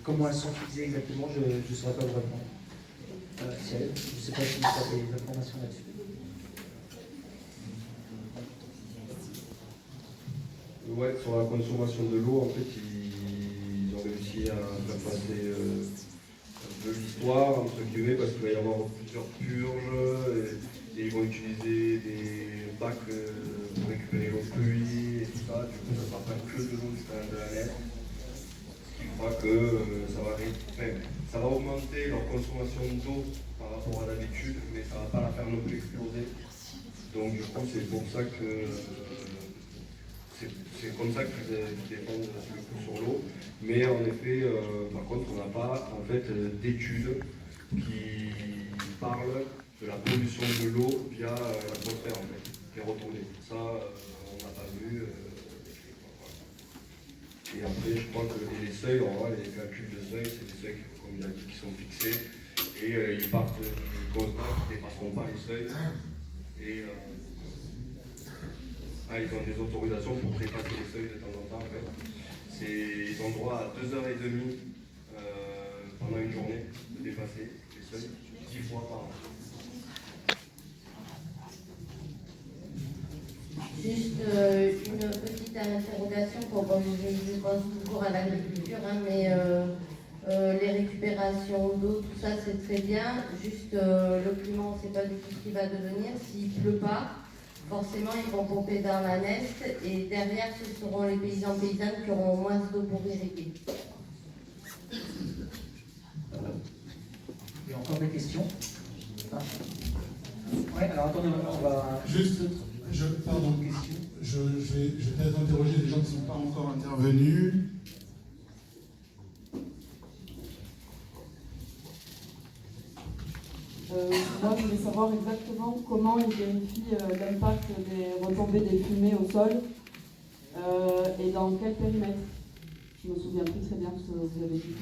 Comment elles sont fixées exactement, je ne saurais pas vous répondre. Ciel. Je ne sais pas si vous avez des informations là-dessus. Ouais, sur la consommation de l'eau, en fait, ils ont réussi à faire passer un peu l'histoire, entre guillemets, parce qu'il va y avoir plusieurs purges, et ils vont utiliser des bacs pour récupérer l'eau de pluie et tout ça. Du coup, ça ne sera pas que de l'eau du canal de la Nef. Ce qui fera que ça va augmenter leur consommation d'eau par rapport à d'habitude, mais ça ne va pas la faire non plus exploser. Donc, du coup, c'est pour ça que. C'est comme ça qu'ils défendent le coup sur l'eau. Mais en effet, par contre, on n'a pas en fait, d'études qui parlent de la pollution de l'eau via l'atmosphère, en fait, les retombées. Ça, on n'a pas vu. Et après, je crois que les seuils, les calculs de seuil, c'est des seuils, comme il a dit, qui sont fixés. Et ils partent du constat qu'ils ne dépasseront pas les seuils. Et ils ont des autorisations pour dépasser les seuils de temps en temps. En fait. Ils ont droit à 2h30 pendant une journée de dépasser les seuils 10 fois par an. Juste une petite interrogation pour je pense toujours à l'agriculture, hein, mais les récupérations d'eau, tout ça c'est très bien. Juste le climat, on ne sait pas du tout ce qui va devenir. S'il ne pleut pas, forcément ils vont pomper dans la Nest et derrière ce seront les paysans paysannes qui auront moins d'eau pour irriguer. Il y a encore des questions? Ouais, alors attendez, on va... Juste, pardon, je vais peut-être interroger les gens qui ne sont pas encore intervenus. Moi, je voulais savoir exactement comment ils vérifient l'impact des retombées des fumées au sol et dans quel périmètre. Je me souviens plus très bien de ce que vous avez dit.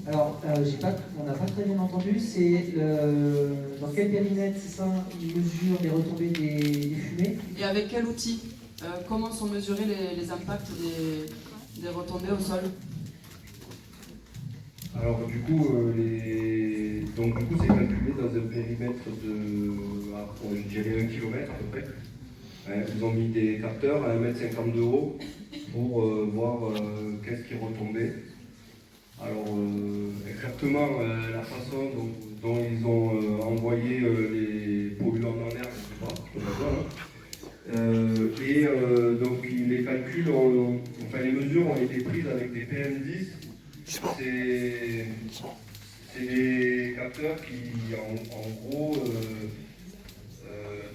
Alors, on n'a pas très bien entendu, c'est dans quel périmètre, c'est ça, ils mesurent les retombées des fumées? Et avec quel outil? Comment sont mesurés les impacts des retombées au sol? Alors du coup, c'est calculé dans un périmètre de, je dirais 1 km à peu près. Ils ont mis des capteurs à 1,50 m de haut pour voir qu'est-ce qui retombait. Alors exactement la façon dont ils ont envoyé les polluants dans l'air, je ne sais pas, je peux pas dire. Donc les calculs, les mesures ont été prises avec des PM10. C'est des capteurs qui, en gros,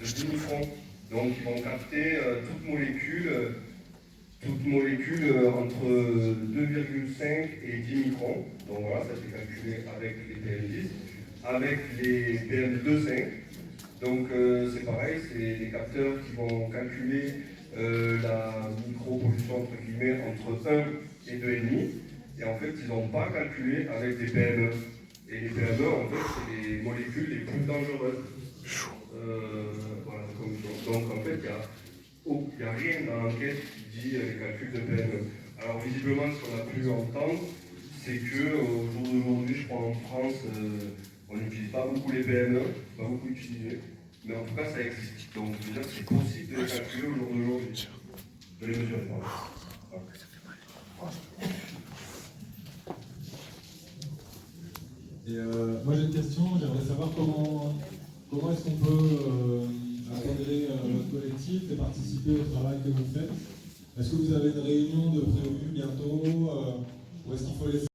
de 10 microns. Donc, ils vont capter toute molécule entre 2,5 et 10 microns. Donc voilà, ça s'est calculé avec les PM10. Avec les PM2,5. Donc c'est pareil, c'est des capteurs qui vont calculer la micropollution entre guillemets entre 1 et 2,5. Et en fait, ils n'ont pas calculé avec des PME. Et les PME, en fait, c'est les molécules les plus dangereuses. Voilà, donc en fait, il n'y a rien dans l'enquête qui dit les calculs de PME. Alors visiblement, ce qu'on a pu entendre, c'est qu'au jour d'aujourd'hui, je crois en France, on n'utilise pas beaucoup les PME, pas beaucoup utilisé. Mais en tout cas, ça existe. Donc je veux dire que c'est possible de les calculer au jour d'aujourd'hui. De les mesurer, pardon. Et moi j'ai une question, j'aimerais savoir comment est-ce qu'on peut intégrer votre collectif et participer au travail que vous faites. Est-ce que vous avez une réunion de prévue bientôt ou est-ce qu'il faut laisser